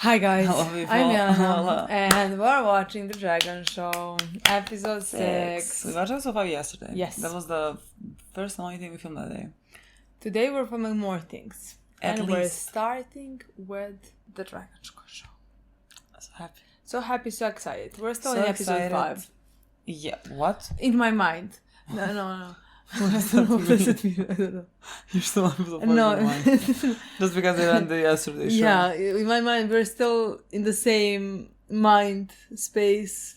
Hi guys, Hello, people. I'm Hello. Milena, and we're watching The Dragon Show, episode 6. We watched episode 5 yesterday. Yes. That was the first and only thing we filmed that day. Today we're filming more things. We're least. starting with The Dragon Show. So happy. So happy, so excited. We're still So in episode excited. 5. Yeah, what? In my mind. No. What does that mean? I don't know. You're still on episode 5 No. in your mind. Just because it ended yesterday, sure. Yeah, in my mind we're still in the same mind space.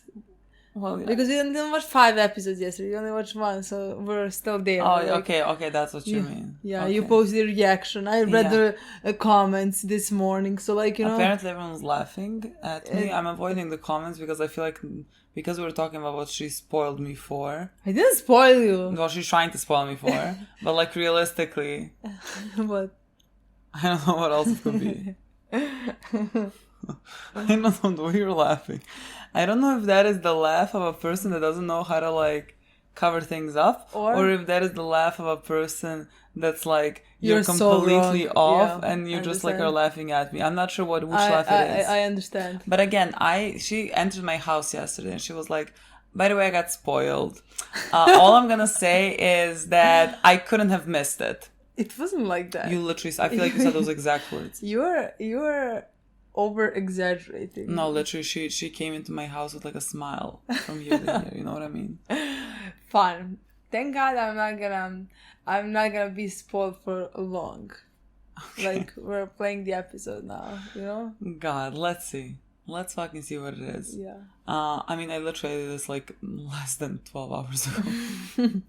Well, yeah. Because we didn't watch 5 episodes yesterday, we only watched 1, so we're still there. Oh, like- okay, that's what you mean. Yeah, Okay. you posted a reaction. I read the comments this morning, so Apparently everyone's laughing at me. I'm avoiding the comments because I feel like because we were talking about what she spoiled me for. I didn't spoil you. Well, she's trying to spoil me for. But like realistically, But I don't know what else it could be. I don't know the way you're laughing. I don't know if that is the laugh of a person that doesn't know how to like cover things up, or if that is the laugh of a person that's like you're completely so off yeah, and you just like understand. are laughing at me. I'm not sure which laugh it is. I understand. But again, she entered my house yesterday and she was like, by the way, I got spoiled. All I'm gonna say is that I couldn't have missed it. It wasn't like that. You literally, I feel like you said those exact words. You're over exaggerating. No, literally, she came into my house with like a smile from here to here. You know what I mean? Fine. Thank God I'm not gonna be spoiled for long. Okay. Like we're playing the episode now, you know? God, let's see. Let's fucking see what it is. Yeah. I mean, I literally did this like less than 12 hours ago.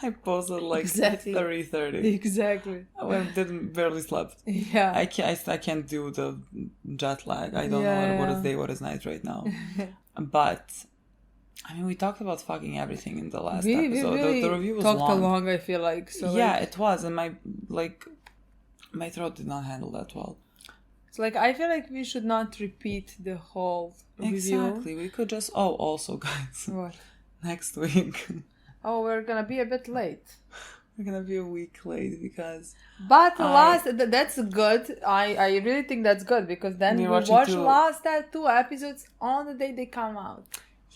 I posted like Exactly. 3:30. Exactly. I didn't barely slept. Yeah. I can't do the jet lag. I don't know what is day, what is night right now. But I mean, we talked about fucking everything in the last episode. We really the review was talked long. along, I feel like. So Yeah, it was, and my throat did not handle that well. So I feel like we should not repeat the whole review. Exactly. We could just. Oh, also, guys, What? next week Oh, we're gonna be a bit late. we're gonna be a week late because But that's good. I really think that's good because then We're we watching watch two- last 2 episodes on the day they come out.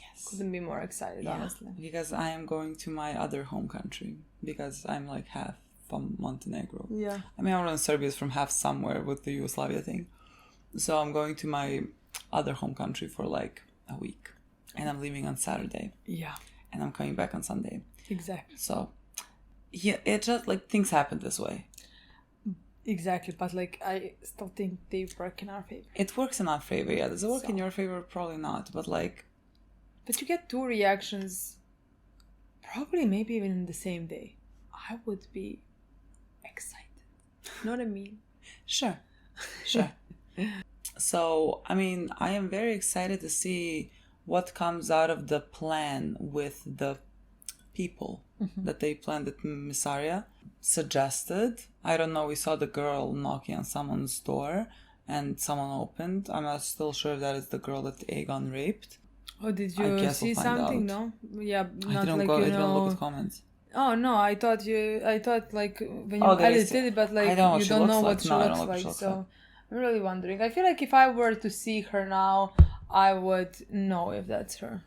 yes, Couldn't be more excited, honestly. because I am going to my other home country because I'm like half from Montenegro. Yeah. I mean, I'm Serbia is from half somewhere with the Yugoslavia thing. So I'm going to my other home country for like a week. And I'm leaving on Saturday. Yeah. And I'm coming back on Sunday. Exactly. So, yeah, it just like things happen this way. Exactly. But I still think they work in our favor. It works in our favor, yeah. Does it work in So. your favor? Probably not. But like, But you get 2 reactions, probably maybe even in the same day. I would be excited. You know what I mean? sure. So, I mean, I am very excited to see what comes out of the plan with the people that they planned that Missaria suggested. I don't know, we saw the girl knocking on someone's door and someone opened. I'm not still sure if that is the girl that Aegon raped. Oh, did I you guess see we'll find something? out. No? Yeah, not I didn't like go, you I didn't look know. at comments. Oh no, I thought like when you Oh, there is- edited it, but like I don't know what you she don't looks know what like. she No, I don't looks know what like. she looks So like. I'm really wondering. I feel like if I were to see her now, I would know if that's her.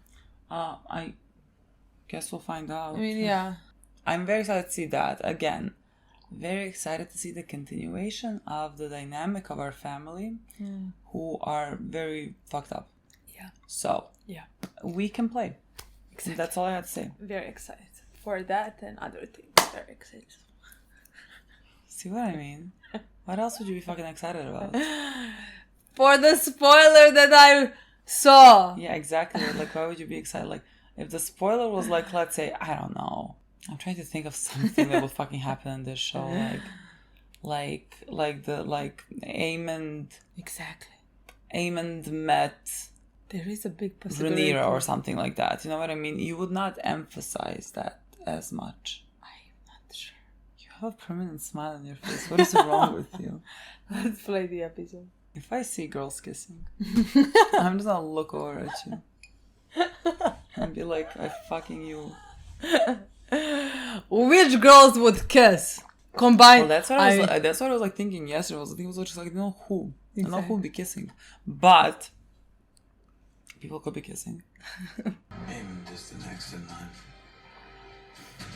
I guess we'll find out. I mean, yeah. I'm very excited to see that. Again, very excited to see the continuation of the dynamic of our family who are very fucked up. Yeah. So, Yeah. we can play. Exactly. That's all I had to say. Very excited for that and other things. Very excited. See what I mean? What else would you be fucking excited about? For the spoiler that I saw. Yeah, exactly. Like, why would you be excited? Like, if the spoiler was like, let's say, I don't know. I'm trying to think of something that would fucking happen in this show. Like Aemond Exactly. met There is a big possibility. Rhaenyra or something like that. You know what I mean? You would not emphasize that as much. I'm not sure. You have a permanent smile on your face. What is wrong with you? Let's play the episode. If I see girls kissing, I'm just gonna look over at you and be like, I fucking you. Which girls would kiss? Combine. Well, that's what I was like thinking yesterday. I was just like, you know who? I don't know who would be kissing. But people could be kissing. Aemond is the next in line.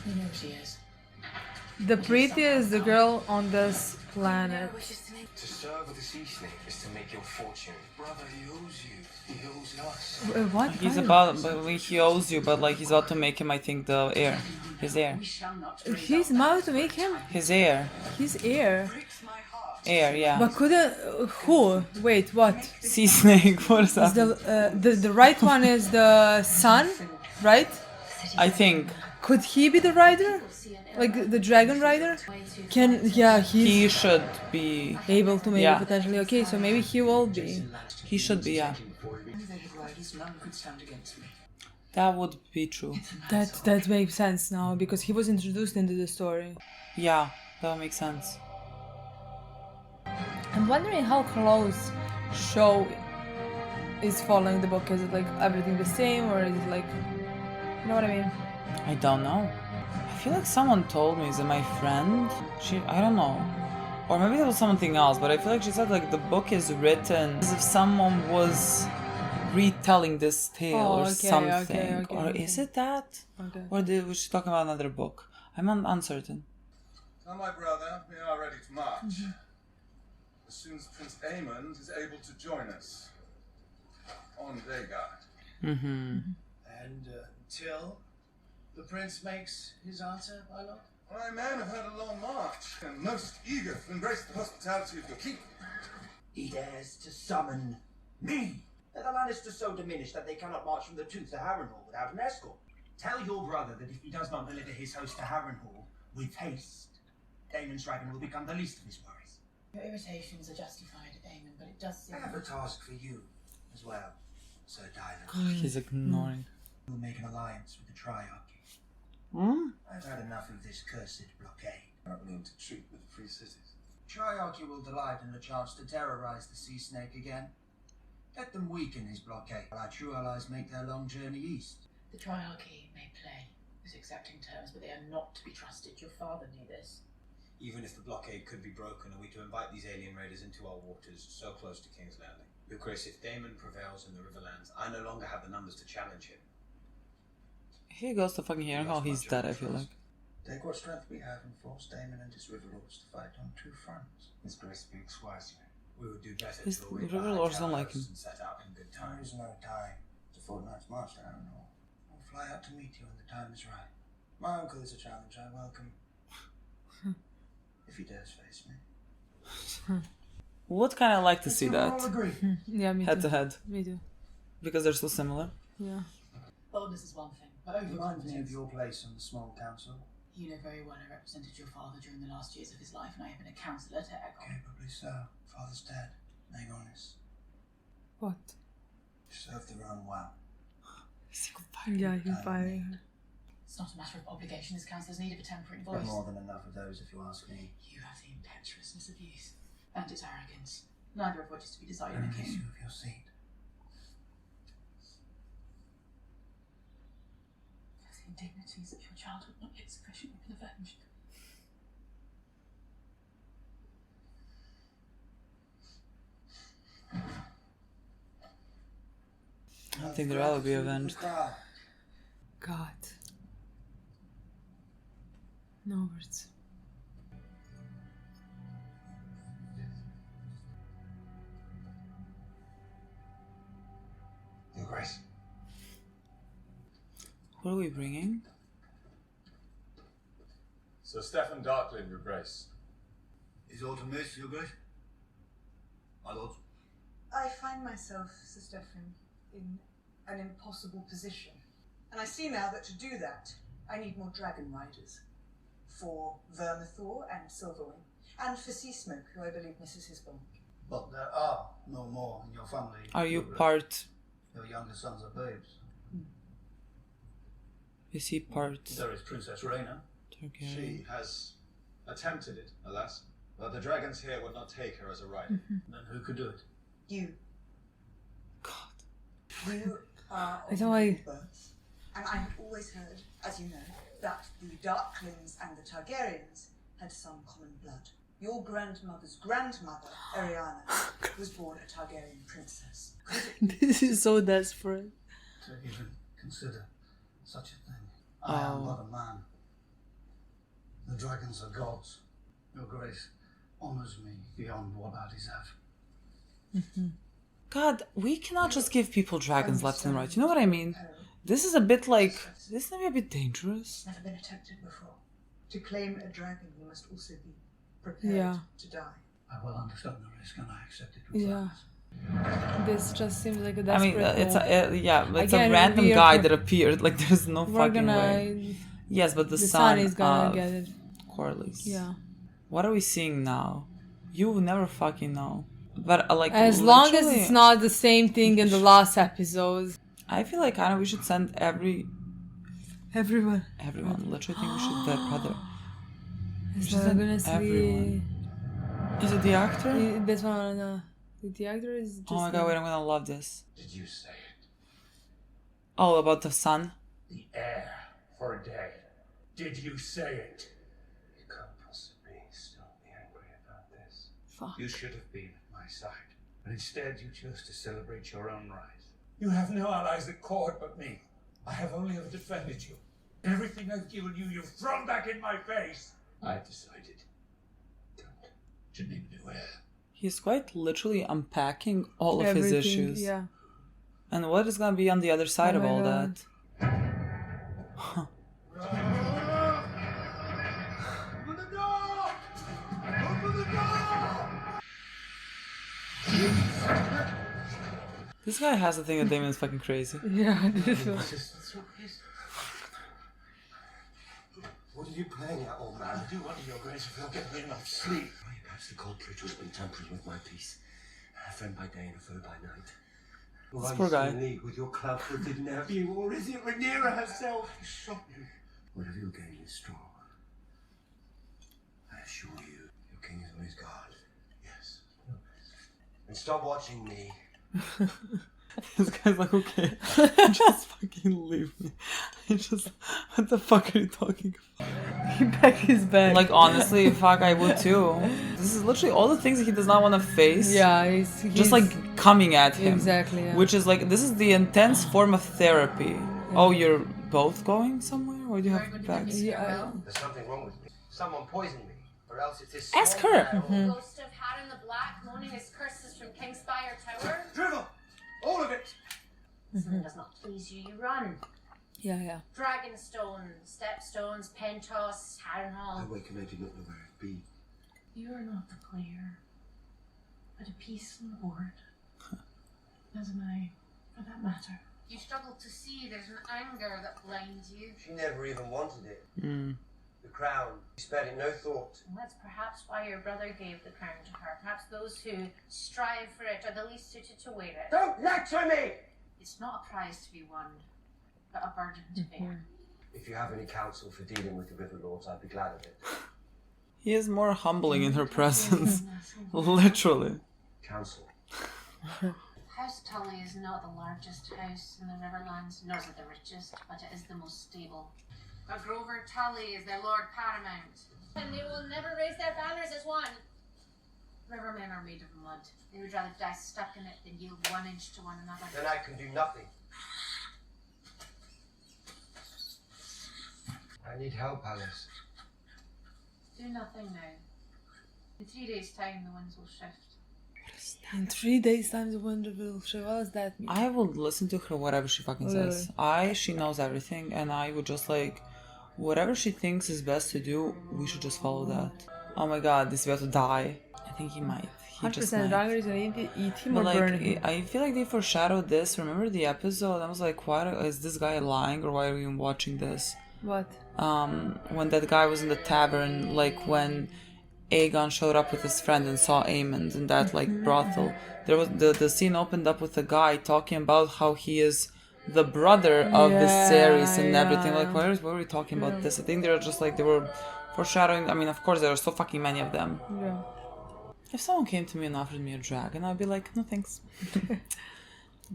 You know she is. The prettiest girl on this planet. To serve with the sea snake is to make your fortune. Brother, he owes you. He owes us. What? He's about, but he owes you, but like he's about to make him, I think, the heir. His heir. He's about to make him His heir. his heir. Heir, yeah. But couldn't who? Wait, what? Sea snake, what is Is that? the right one is the son, right? I think. Could he be the rider? Like the dragon rider? He's He should be. able to maybe Yeah. potentially. Okay, so maybe he will be. He should be, yeah. None could stand against me. That would be true. That makes sense now because he was introduced into the story. Yeah, that would make sense. I'm wondering how close show is following the book. Is it like everything the same or is it like, you know what I mean? I don't know. I feel like someone told me, is it my friend? I don't know. Or maybe it was something else, but I feel like she said like the book is written as if someone was retelling this tale Oh, or okay, something. okay, Or okay. is it that? Okay. Or was she talking about another book? I'm uncertain. Tell my brother we are ready to march. As soon as Prince Aemond is able to join us on Vhagar. Mm-hmm. And till the prince makes his answer, my lord? My men have had a long march and most eager to embrace the hospitality of your keep. He dares to summon me. Are the Lannisters so diminished that they cannot march from the Tooth to Harrenhal without an escort? Tell your brother that if he does not deliver his host to Harrenhal with haste, Daemon's dragon will become the least of his worries. Your irritations are justified, Aemon, but it does seem... I have a task for you as well, Sir Dylan. He's ignoring. We'll make an alliance with the Triarchy. Hmm? I've had enough of this cursed blockade. I don't mean to treat with the free cities. Triarchy will delight in the chance to terrorize the sea snake again. Let them weaken his blockade while our true allies make their long journey east. The Triarchy may play with accepting terms, but they are not to be trusted. Your father knew this. Even if the blockade could be broken, are we to invite these alien raiders into our waters so close to King's Landing? Your Grace, if Daemon prevails in the Riverlands, I no longer have the numbers to challenge him. He goes to fucking hearing how he's dead, I feel like. Take what strength we have and force Daemon and his Riverlords to fight on two fronts. His Grace speaks wisely. We would do better His to await Riverlords our don't like him. and set out in good There time. is no time. It's a fortnight's march to Harrenhal. I'll fly out to meet you when the time is right. My uncle is a challenge I welcome. If he dares face me. Would kind of like to see We'll all that agree. Yeah, me head too. to head Me too. because they're so similar. Yeah. Boldness is one thing, but Reminds me of overconfidence... your place on the small council. You know very well I represented your father during the last years of his life, and I have been a counsellor to Aegon. Capably so. Father's dead. Name honest. What? You served the realm well. Yeah, he's firing her. It's not a matter of obligation, as counsellors need of a tempering But voice. more than enough of those, if you ask me. You have the impetuousness of youth, and its arrogance, neither of which is to be desired in a Release king. you of your seat. The indignities of your childhood not yet sufficiently been avenged. I don't think they'll ever be avenged. God. No words. Your Grace. Who are we bringing? Sir Stephen Darkling, Your Grace. Is autumn this, your grace? My lord? I find myself, Sir Stephen, in an impossible position. And I see now that to do that, I need more dragon riders. For Vermithor and Silverwing. And for Sea Smoke, who I believe misses his bond. But there are no more in your family. Are you your grace. part? Your younger sons are babes. Is he part There is Princess Rhaena. Targaryen? She has attempted it, alas. But the dragons here would not take her as a rider. Then who could do it? You. God. You are I of don't noble like- birth. And I had always heard, as you know, that the Darklings and the Targaryens had some common blood. Your grandmother's grandmother, Ariana, was born a Targaryen princess. This is so desperate. To even consider such a thing. I am but a man. The dragons are gods. Your grace honors me beyond what I deserve. God, we cannot just give people dragons left and right. You know what I mean? This is a bit like... This is maybe a bit dangerous. Never been attempted before. To claim a dragon, you must also be prepared to die. I will understand the risk and I accept it with Yeah. silence. This just seems like a I desperate mean, it's move. it's Again, a random we are guy pro- that appeared. Like, there's no We're fucking gonna... way. Yes, but the The son sun is gonna of get it. Corlys. Yeah. What are we seeing now? You will never fucking know. But like, As long as literally, it's not the same thing in the last episode. I feel like we should send Everyone. everyone. Literally, think we should that brother. Is should that send gonna see... everyone. Is it the actor? This one, no. The actor is just... Oh my god, wait, I'm gonna love this. Did you say it? Oh, about the son? The heir for a day. Did you say it? You can't possibly still be angry about this. Fuck. You should have been at my side, but instead you chose to celebrate your own rise. You have no allies at court but me. I have only ever defended you. Everything I've given you, you've thrown back in my face. I decided. Don't. Should name a new heir. He's quite literally unpacking all of his Everything, issues. Yeah. And what is gonna be on the other side Oh of my all God. that? Open the door! Open the door! This guy has a thing that Damon is fucking crazy. Yeah. What are you playing at, old man? I do wonder, Your Grace, if you'll get me enough sleep. Perhaps the cold ritual's been tampering with my peace. A friend by day and a foe by night. Or This are poor you still guy. in league with your club-footed nephew, or is it Rhaenyra herself? Stop you. Whatever your game is strong. I assure you, your king is on his guard. Yes. And stop watching me. This guy's like, okay, just fucking leave me. What the fuck are you talking about? He packed his bag. Like, honestly, fuck, I would too. This is literally all the things that he does not want to face. yeah, he's Just like coming at him. Exactly, yeah. Which is like, this is the intense form of therapy. Oh, you're both going somewhere? Or do you have bags? Yeah. There's something wrong with me. Someone poisoned me. Or else it's this Ask small her. guy- Ghost of Hat in the Black moaning his curses from Kingspire Tower. Drivel! All of it! Something does not please you, you run. Yeah. Dragonstone, Stepstones, Pentos, I Harrenhal. wake and I do not know where I've been. You are not the player, but a piece on the board. As am I, for that matter. You struggle to see there's an anger that blinds you. She never even wanted it. Mm. The crown. She spared it no thought. And that's perhaps why your brother gave the crown to her. Perhaps those who strive for it are the least suited to wear it. Don't lecture me! It's not a prize to be won, but a burden to bear. If you have any counsel for dealing with the River Lords, I'd be glad of it. He is more humbling in her presence. Literally. Counsel. House Tully is not the largest house in the Riverlands, nor is it the richest, but it is the most stable. But Grover Tully is their Lord Paramount, and they will never raise their banners as one. Rivermen are made of mud. They would rather die stuck in it than yield 1 inch to one another. Then I can do nothing. I need help, Alice. Do nothing now. In 3 days' time, the winds will shift. In 3 days' time, the wind will show. What does that mean? I will listen to her whatever she fucking says. She knows everything, and I would just like, whatever she thinks is best to do, we should just follow that. Oh my god, this is about to die. I think he might. He just 100% might. Ragnar is gonna eat him But or like, burn him. I feel like they foreshadowed this. Remember the episode? I was like, why is this guy lying, or why are we even watching this? What? When that guy was in the tavern, like when Aegon showed up with his friend and saw Aemond in that like brothel. There was the scene opened up with a guy talking about how he is the brother of Viserys and everything. Like, why were we talking about this? I think they were just like, they were foreshadowing. I mean, of course, there are so fucking many of them. Yeah. If someone came to me and offered me a dragon, I'd be like, no thanks.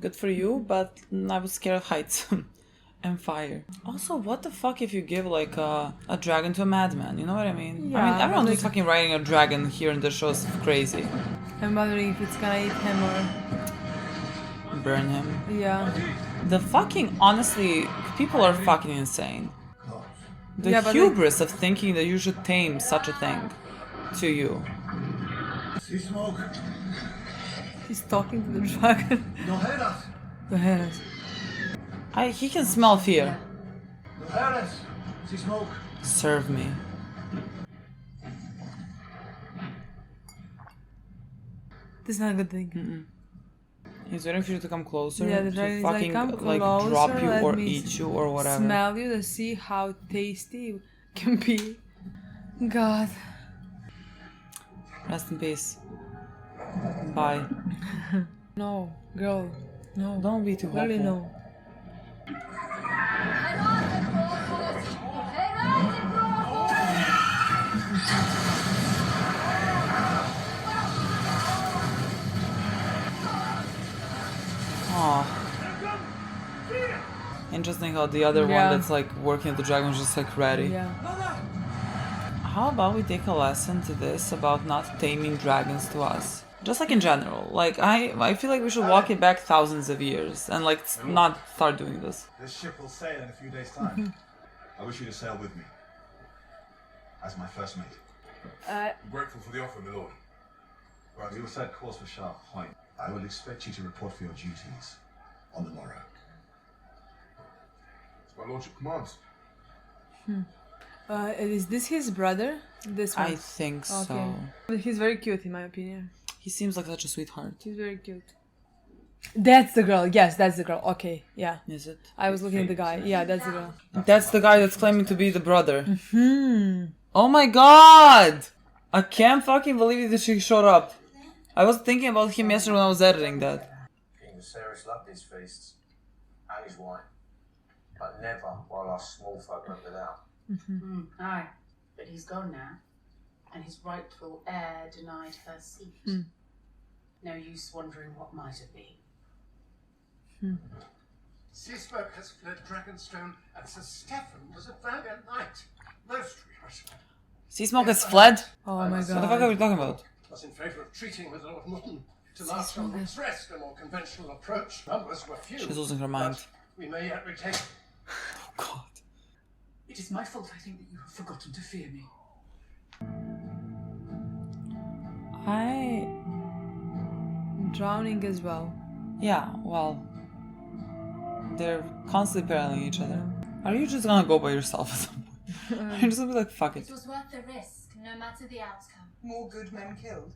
Good for you, but I was scared of heights. And fire. Also, what the fuck if you give like a dragon to a madman? You know what I mean? Yeah, I mean, everyone who's like- fucking riding a dragon here in the show is crazy. I'm wondering if it's gonna eat him or... Burn him. Yeah. The fucking, honestly, people are fucking insane. The Yeah, but hubris of thinking that you should tame such a thing to you. See smoke? He's talking to the dragon. No hear us. The hell? He can smell fear. No hear us. See smoke? Serve me. This is not a good thing. He's waiting for you to come closer Yeah, the to dragon is like, fucking "Come like closer, drop you let or me eat you or whatever. Smell you to see how tasty it can be. God. Rest in peace. Bye. No, girl. No. Don't be too Really hopeful. no. Aw. Interesting how the other Yeah. one that's like working at the dragon was just like ready. Yeah. How about we take a lesson to this about not taming dragons to us? Just like in general. Like I feel like we should walk it back thousands of years and like not start doing this. This ship will sail in a few days' time. I wish you to sail with me. As my first mate. I'm grateful for the offer, my lord. Right, we will set course for Sharp Point. I will expect you to report for your duties on the morrow. As my lordship commands. Is this his brother? This one? I think so. He's very cute in my opinion. He seems like such a sweetheart. He's very cute. That's the girl. Yes, that's the girl. Okay, yeah. Is it? I was looking at the guy. Yeah, that's the girl. That's the guy that's claiming to be the brother. Hmm. Oh my god! I can't fucking believe that she showed up. I was thinking about him yesterday when I was editing that. King Viserys loved his feasts and his wine, but never while our small folk went without. Aye, but he's gone now, and his rightful heir denied her seat. No use wondering what might have been. Sea smoke has fled Dragonstone, and Sir Stephen was a valiant knight. Most rehearsed. Sea Smoke has fled? Oh my What the fuck are god. we talking about? Was in favour of treating with Lord Morton to last on his rest, a more conventional approach. Numbers were few. She's losing her mind. but we may yet retake. Oh god. It is my fault, I think, that you have forgotten to fear me. Drowning as well. Yeah, well, they're constantly paralleling each other. Are you just gonna go by yourself at some point? You're just gonna be like, fuck it. It was worth the risk, no matter the outcome. More good men killed.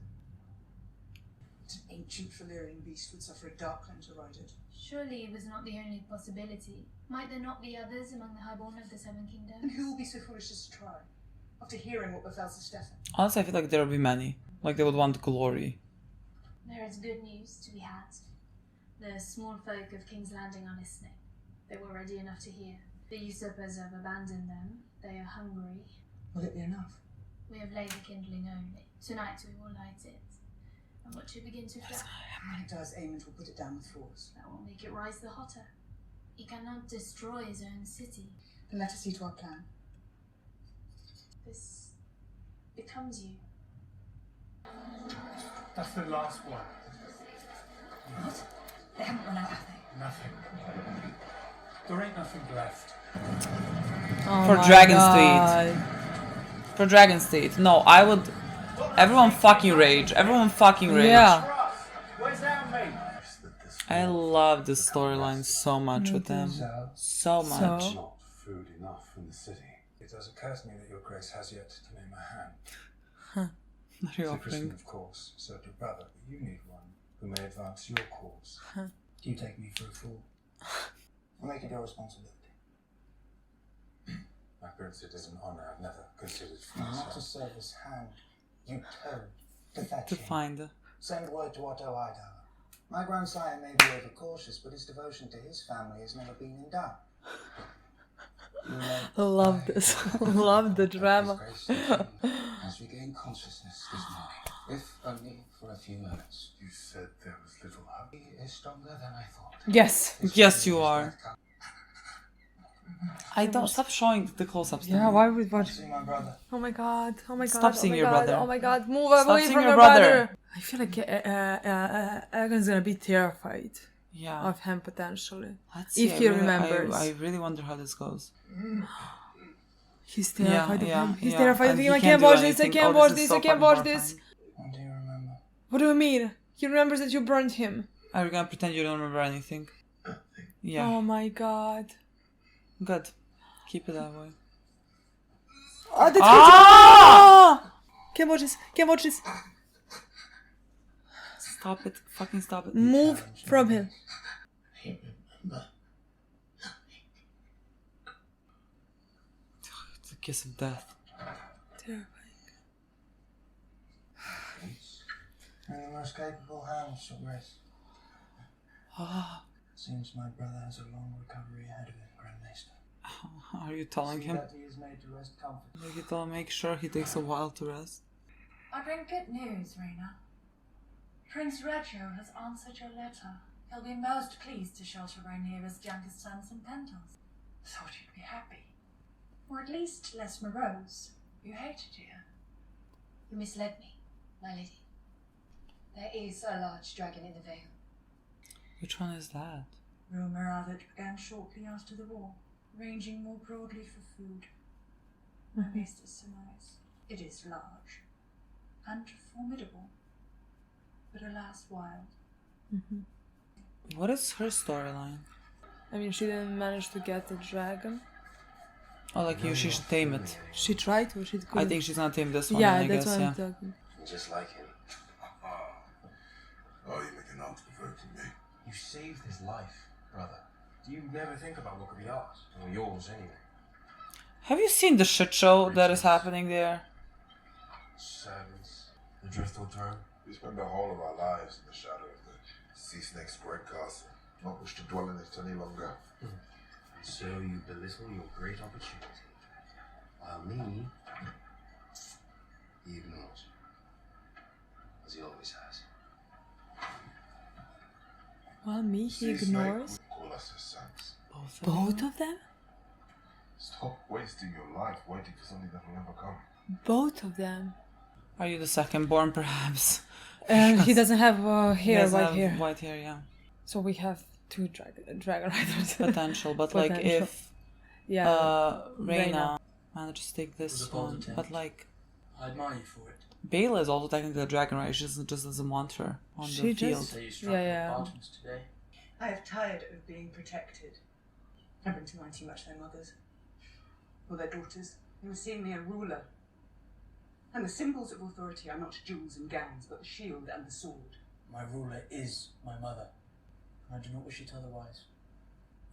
An ancient Valyrian beast would suffer a darkling to ride it. Surely it was not the only possibility. Might there not be others among the highborn of the Seven And Kingdoms? who will be so foolish as to try? After hearing what befell Sir Stephen. Honestly, I feel like there will be many. Like, they would want glory. There is good news to be had. The small folk of King's Landing are listening. They were ready enough to hear. The usurpers have abandoned them. They are hungry. Will it be enough? We have laid the kindling only. Tonight we will light it. And watch it begin to flare. When it does, Aemond will put it down with force. That will make it rise the hotter. He cannot destroy his own city. Then let us see to our plan. This becomes you. That's the last one. What? They haven't run out, have they? Nothing. There ain't nothing left. Oh For my dragons god. to eat. For dragons to eat. No, I would... Everyone fucking rage. Everyone fucking rage. Yeah. Where's our mate? I love this storyline so much with them. So much. So? Not food enough in the city. It does occur to me that your grace has yet to name a hand. What are you Sir Crispin, offering? of course, served your brother, but you need one who may advance your cause. Do you take me for a fool? I'll make it your responsibility. My prince, it is an honour I've never considered for Not to myself. serve as hand, you toad, to fetch To him. find... Send word to Otto Hightower. My grandsire may be overcautious, but his devotion to his family has never been in doubt. I love this. Love the drama. Has regained consciousness this morning, if only for a few moments. You said there was little hope. He is stronger than I thought. Yes. Yes, you are. I don't stop showing the close-ups. Yeah, why would watch? See my brother. Oh my god! Oh my god! Stop seeing oh my your god, brother. Oh my god! Move Stop away seeing from your your brother. I feel like Aegon's gonna be terrified of him potentially. Let's see. If he remembers. I really wonder how this goes. He's terrified of him. He's yeah. terrified of And him. he I can't can't do watch this. I anything. can't Oh, watch this is this. so I can't fucking watch this. What do you remember? What do you mean? He remembers that you burned him. Are you gonna pretend you don't remember anything? Yeah. Oh my god. Good. Keep it that way. Oh, that's ah! Can't watch this. Can't watch this. Stop it. Fucking stop it. Move from him. It's a kiss of death. Terrifying. You're in the most capable hands, Your Grace. Seems my brother has a long recovery ahead of him, Grand Maester. Are you telling him? That he is made to rest comfortably. Are you telling make sure he takes a while to rest? I bring good news, Rena. Prince Reggio has answered your letter. He'll be most pleased to shelter Rhaenyra's youngest sons in Pentos. Thought you'd be happy. Or at least less morose. You hated her. You misled me, my lady. There is a large dragon in the Vale. Which one is that? Rumour are that began shortly after the war, ranging more broadly for food. My master's surmise. It is large and formidable, but alas wild. What is her storyline? I mean, she didn't manage to get the dragon. Oh, like you, she should tame it. She tried to. She couldn't. I think she's gonna tame this one. Yeah, I that's guess, what yeah. I'm talking. Just like him. Oh, you're making out provoking me. You saved his life, brother. Do you never think about what could be ours? Or yours, anyway? Have you seen the shit show that is happening there? Servants, the Driftwood throne. We spend the whole of our lives in the shadow of the Sea Snake's great castle. Not wish to dwell in it any longer. And so you belittle your great opportunity. While me, he ignores. As he always has. Well, me, he Sea ignores. Snake would call us his sons. Both of them? Stop wasting your life waiting for something that will never come. Both of them. Are you the second born, perhaps? He doesn't have hair, white hair. White hair, yeah. So we have two dragon riders. Potential, but like if Rhaena manages to take this one, but like I admire you for it. Bela is also technically a dragon rider. She just doesn't want her on the field. So you struck Bartons today. I have tired of being protected. I've been to mine too much their mothers. Or their daughters. They were seeing me a ruler. And the symbols of authority are not jewels and gowns, but the shield and the sword. My ruler is my mother, and I do not wish it otherwise.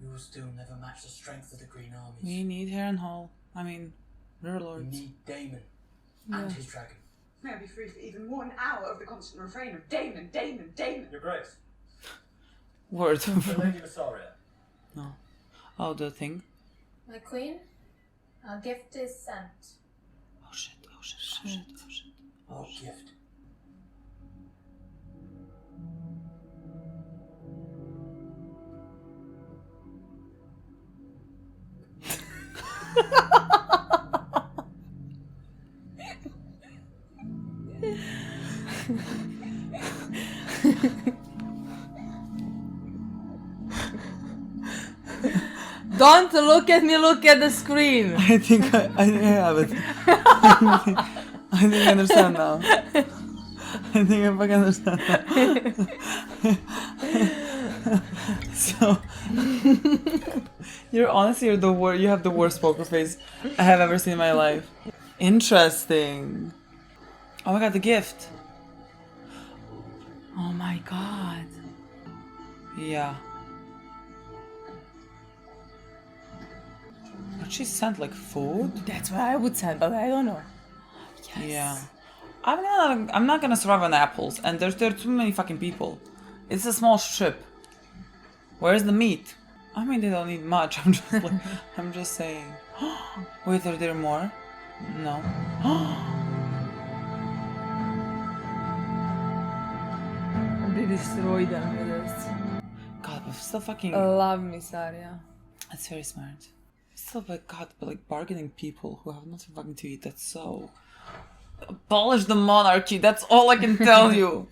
We will still never match the strength of the Green Armies. We need Harrenhal. I mean, River We Lords. need Daemon and his dragon. May I be free for even 1 hour of the constant refrain of Daemon, Daemon, Daemon. Your Grace. Word. The Lady Mysaria. No. Oh, the thing. My queen, our gift is sent. Oh shit, oh shit, oh shit, oh shit. What gift? Don't look at me, look at the screen. I think I have it. I think I understand now. I think I fucking understand now. So, you're the worst. You have the worst poker face I have ever seen in my life. Interesting. Oh my god, the gift. Oh my god. Yeah. What she sent, like food? That's what I would send, but I don't know. Yes. Yeah. I'm not gonna survive on apples, and there are too many fucking people. It's a small ship. Where's the meat? I mean, they don't need much. I'm just saying. Wait, are there more? No. They destroy them with this. God, but still fucking. I love Mysaria. That's very smart. Still, like, God, but like bargaining people who have nothing fucking to eat, that's so... Abolish the monarchy, that's all I can tell you.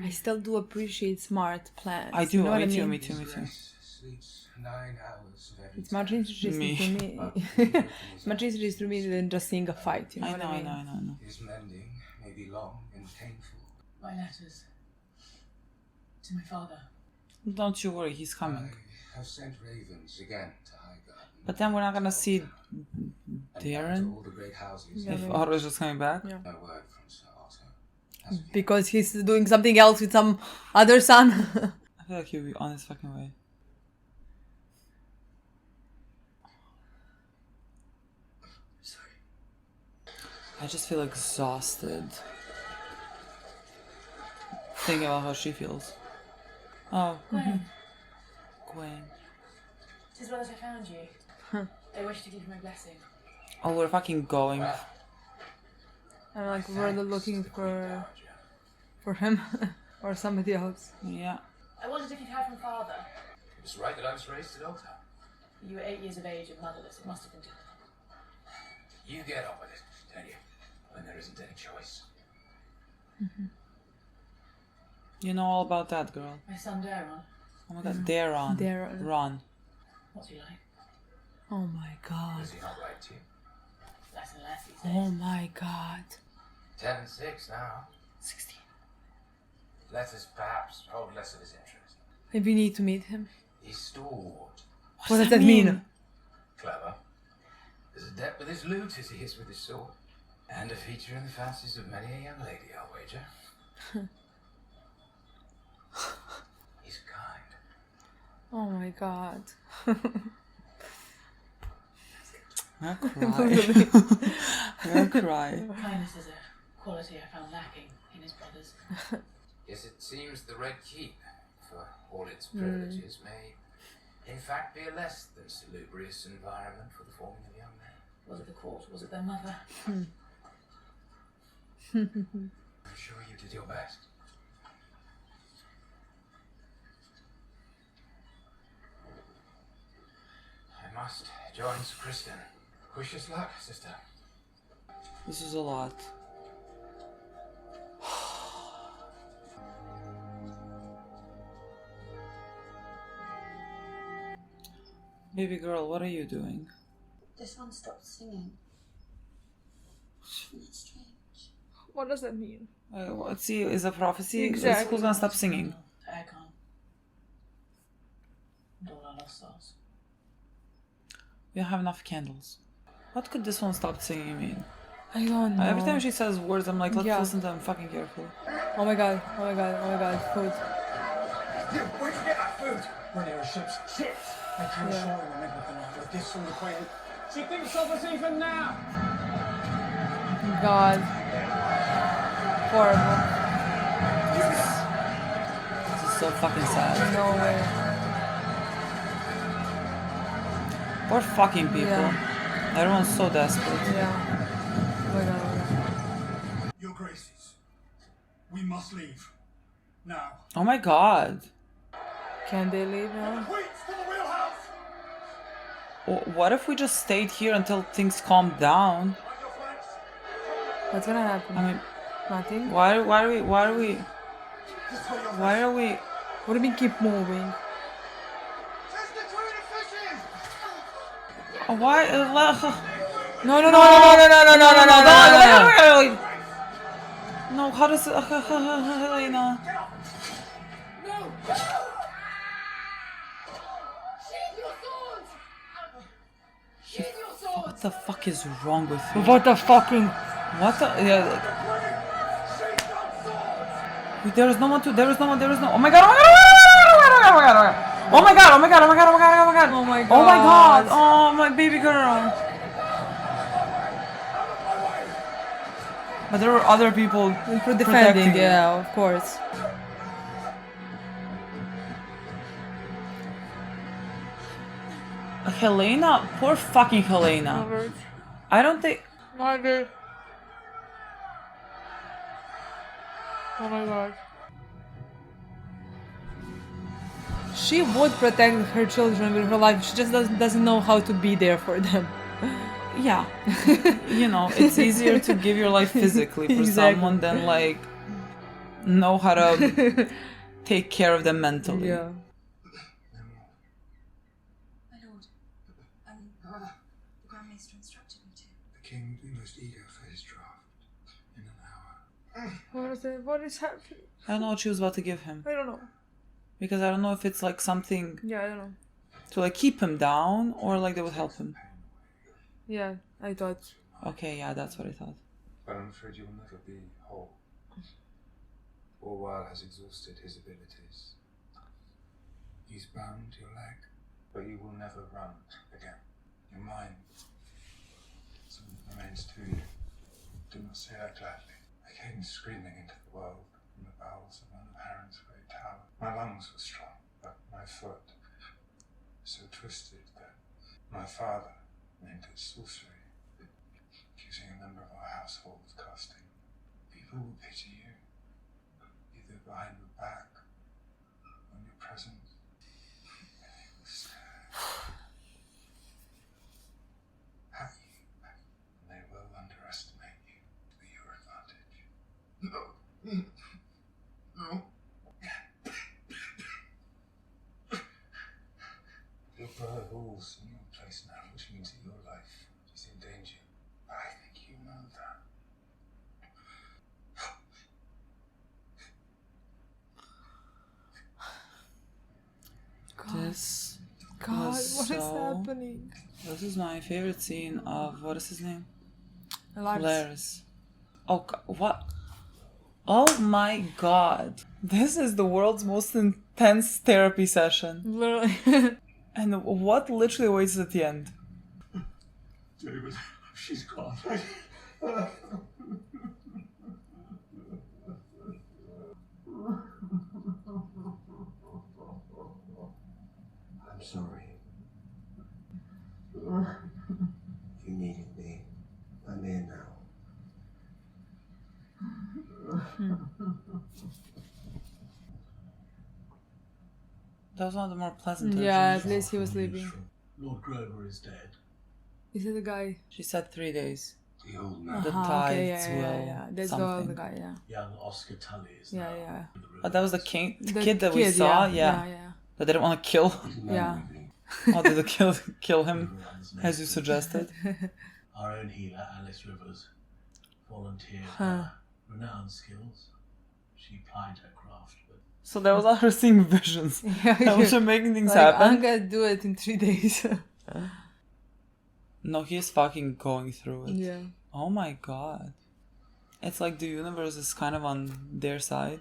I still do appreciate smart plans. I do, You know what I me too, mean? me too, me too. Sleeps 9 hours of every It's much interesting Me. to me. It's much interesting to me than just seeing a fight. You know I what know, I I mean? know, I know, I know. His mending may be long and painful. My letters to my father. Don't you worry, he's coming. I have sent ravens again to Highgarden. But then we're not gonna see And back to Darren all the great houses. Yeah, if maybe. Otto's just coming back. Yeah. No word from Sir Otto. As of yet. Because he's doing something else with some other son. I feel like he'll be on his fucking way. Sorry. I just feel exhausted. Thinking about how she feels. Oh, Gwen. Tis well that I found you. I wish to give you my blessing. Oh, we're fucking going. I'm like really looking for him or somebody else. Yeah. I wondered if you'd heard from father. It was right that I was raised at Oldtown. You were 8 years of age and motherless. It must have been difficult. You get on with it, don't you? When there isn't any choice. You know all about that, girl. My son Daron. Oh my god, Darren. Darren. Ron. What's he like? Oh my god. Does he not write to you? Less and less, he says. Oh my god. 10 and 6 now. 16. Letters perhaps hold less of his interest. Maybe we need to meet him. He's stalwart. What does that mean? Clever. As adept with his loot as he is with his sword. And a feature in the fancies of many a young lady, I'll wager. He's kind. Oh my god. I'll cry. I'll cry. Kindness is a quality I found lacking in his brothers. Yes, it seems the Red Keep, for all its privileges, may in fact be a less than salubrious environment for the forming of young men. Was it the court? Was it their mother? I'm sure you did your best. I must join Sir Kristen. Wish us luck, sister. This is a lot. Baby girl, what are you doing? This one stopped singing. Isn't that strange? What does that mean? Let's see, is a prophecy? Exactly. Who's gonna stop singing? Aircon. And all our lost souls. We don't have enough candles. What could this one stop singing mean? I don't know. Every time she says words, I'm like, let's Yeah. listen to them fucking carefully. Oh my god, oh my god, oh my god, food. Where'd you get that food? When there were ships. Ships? I can assure you we're making nothing of with this sort of acquaintance. She thinks of us even now. God. Horrible. This is so fucking sad. No way. Poor fucking people. Yeah. Everyone's so desperate. Yeah. Oh my god, oh my god. Your Graces, we must leave. Now. Oh my god. Can they leave now? Queens to the wheelhouse! What if we just stayed here until things calm down? What's gonna happen? I mean, Nothing? why are we What do you mean keep moving? why No, no, no, no, no, no, no, no, no, no, no. No, how does Helena? What the fuck is wrong with you? What the fucking? What the? Yeah. Wait, there is no one to. There is no one. There is no. Oh my god! Oh my god! Oh my god! Oh my god! Oh my god! Oh my god! Oh my god! Oh my god! Oh my baby girl! But there were other people Defending, protecting her. yeah, of course. Helena, poor fucking Helena. Robert. I don't think. Margaret. Oh my god. She would protect her children with her life. She just doesn't know how to be there for them. Yeah. You know, it's easier to give your life physically for someone than like know how to take care of them mentally. Yeah. My lord, the Grand Maester instructed me to. The king will be most eager for his draft in an hour. What is happening? I don't know what she was about to give him. I don't know. Because I don't know if it's like something Yeah, I don't know. to like keep him down or like that would help him. Yeah, I thought. Okay, yeah, that's what I thought. But I'm afraid you'll never be whole. Orwell has exhausted his abilities. He's bound your leg, but you will never run again. Your mind remains to you. Do not say that gladly. I came screaming into the world from the bowels of one of Harren's great towers. My lungs were strong, but my foot so twisted that my father named it sorcery, accusing a member of our household of casting. People will pity you, either behind your back or in your presence. They will stare at you, and they will underestimate you to your advantage. No. No. Your brother rules in your place now, which means that your life is in danger. I think you know that. This God, was what is so... happening? This is my favorite scene of... What is his name? Lars. Lars. Oh, what? Oh my god. This is the world's most intense therapy session. Literally. And what literally waits at the end? David, she's gone. I'm sorry. You needed me. I'm here now. That was one of the more pleasant Yeah, versions. at least he was leaving. Lord Grover is dead. Is it the guy? She said 3 days. The old man. The Okay, tides yeah, will yeah. That's something. the guy, yeah. Young Oscar Tully is Yeah, now yeah. Oh, that was the king, the The kid that we kid, saw? yeah, yeah. That they didn't want to kill? Yeah. Oh, did they kill him, as you suggested? Our own healer, Alice Rivers, volunteered Huh. her renowned skills. She plied her craft, but So that was her seeing visions. Yeah, That was her making things like, happen. I'm gonna do it in 3 days. No, he is fucking going through it. Yeah. Oh my god. It's like the universe is kind of on their side.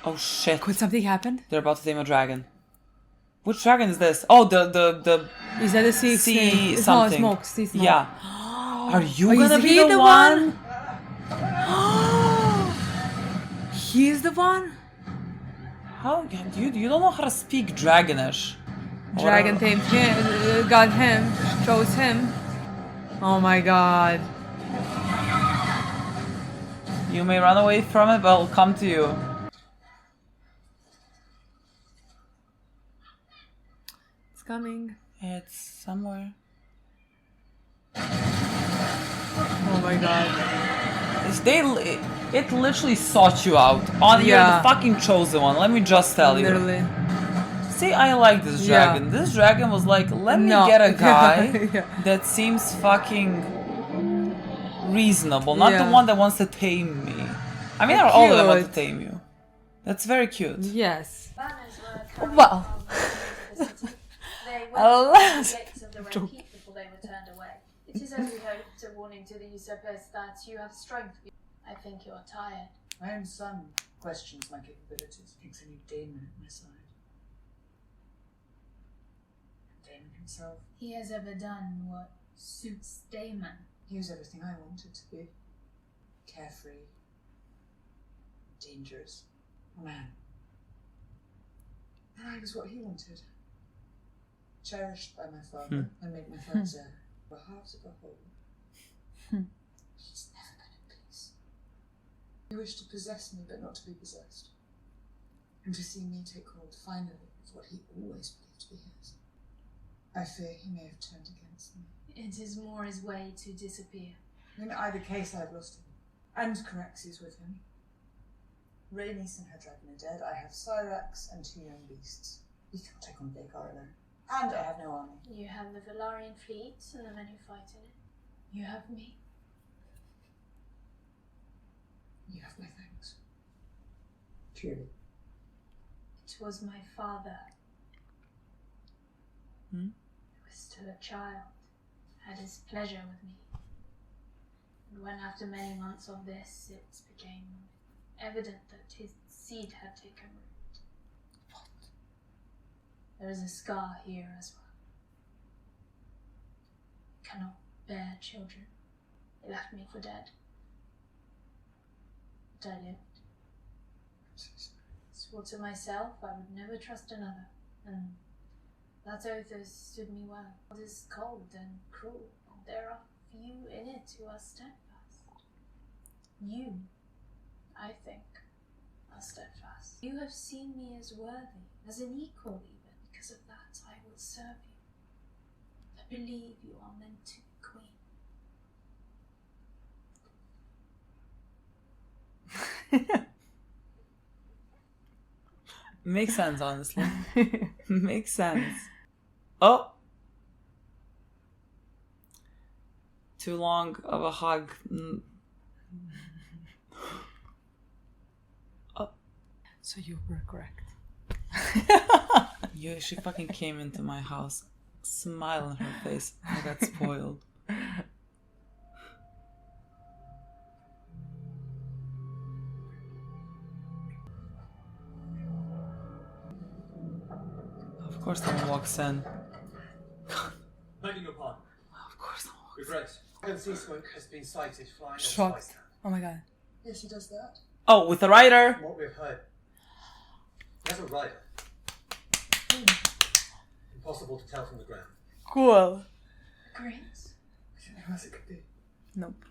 Oh shit. Could something happen? They're about to tame a dragon. Which dragon is this? Oh, the Is that a sea snake? sea It's something. not smoke, sea smoke. Yeah. Are you Oh, gonna is be he the one? He's the one? How you don't know how to speak Dragonish. Dragon tamed him, got him, chose him. Oh my god. You may run away from it, but I'll come to you. It's coming. It's somewhere. Oh my god. It literally sought you out. You're the fucking chosen one. Let me just tell you. Literally. See, I like this dragon. This dragon was like, let me get a guy that seems fucking reasonable, not the one that wants to tame me. I mean, all of them want to tame you. That's very cute. Yes. Well. They Alas. went to the gates of the Red Keep before they were turned away. It is as we hoped, a warning to the usurpers that you have strength. I think you are tired. My own son questions my capabilities, thinks I need Damon at my side. Damon himself. He has ever done what suits Damon. He was everything I wanted to be. Carefree. Dangerous. A man. And I was what he wanted. Cherished by my father and made my father's heir. The heart of a whole. He's never been at peace. He wished to possess me, but not to be possessed. and to see me take hold finally of what he always believed to be his. I fear he may have turned against me. It is more his way to disappear. In either case, I've lost him. And Caraxes with him. Rhaenys and her dragon are dead. I have Syrax and 2 young beasts. We can't take on Vhagar alone. And I have no army. You have the Velaryon fleet and the men who fight in it. You have me. You have my thanks. Truly. It was my father. Hmm? He was still a child. Had his pleasure with me. And when after many months of this, it became evident that his seed had taken root. What? There is a scar here as well. I cannot bear children. He left me for dead. But I lived. Swore to myself I would never trust another, and that oath has stood me well. It is cold and cruel, and there are few in it who are steadfast. You, I think, are steadfast. You have seen me as worthy, as an equal even. Because of that, I will serve you. I believe you are meant to be queen. Makes sense, honestly. Makes sense. Oh! Too long of a hug. Oh. So you were correct. She fucking came into my house, smile on her face. I got spoiled. Of course someone walks in. Begging your pardon. Of course someone walks in. Regret. Dragon sea smoke has been sighted flying over Shocked. Spiceland. Oh my god. Yes, he does that. Oh, with the rider! From what we've heard, there's a rider. Impossible to tell from the ground. Cool. Greens? I don't know who else it could be. Nope.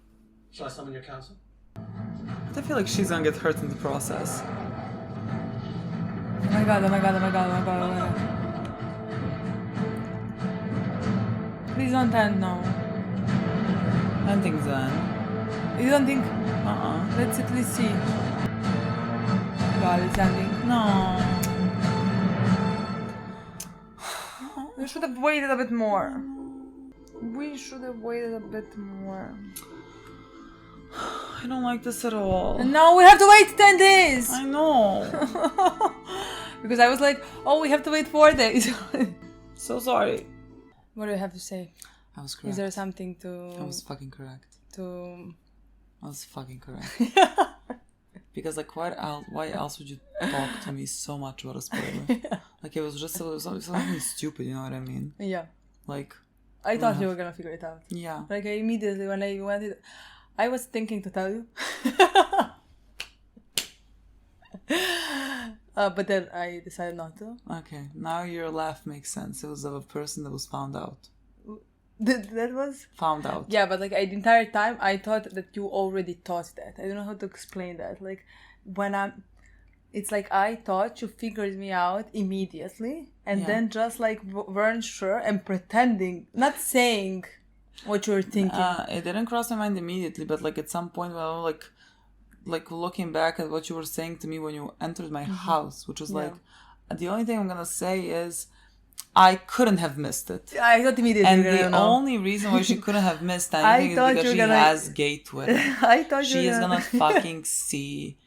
Shall I summon your council? I feel like she's gonna get hurt in the process. Oh my god, oh my god, oh my god, oh my god, oh my god. Please don't end now. I don't think so. You don't think? Uh-uh. Let's at least see. God, it's ending. No. We should have waited a bit more. We should have waited a bit more. I don't like this at all. And now we have to wait 10 days! I know. Because I was like, oh, we have to wait 4 days. So sorry. What do you have to say? I was correct. Is there something to... I was fucking correct. To... I was fucking correct. Because like why else would you talk to me so much about a spoiler? Yeah. Like it was something stupid, you know what I mean? Yeah. Like I thought you were gonna figure it out. Yeah. Like I immediately when I wanted, I was thinking to tell you. But then I decided not to. Okay, now your laugh makes sense. It was of a person that was found out. That was found out. Yeah, but like the entire time I thought that you already thought that. I don't know how to explain that. Like it's like I thought you figured me out immediately, and then just like weren't sure and pretending, not saying what you were thinking. It didn't cross my mind immediately, but like at some point when I was like looking back at what you were saying to me when you entered my house, which was like, the only thing I'm gonna say is I couldn't have missed it. I thought immediately. And the only reason why she couldn't have missed anything is because she has gay Twitter. I thought she is gonna fucking see.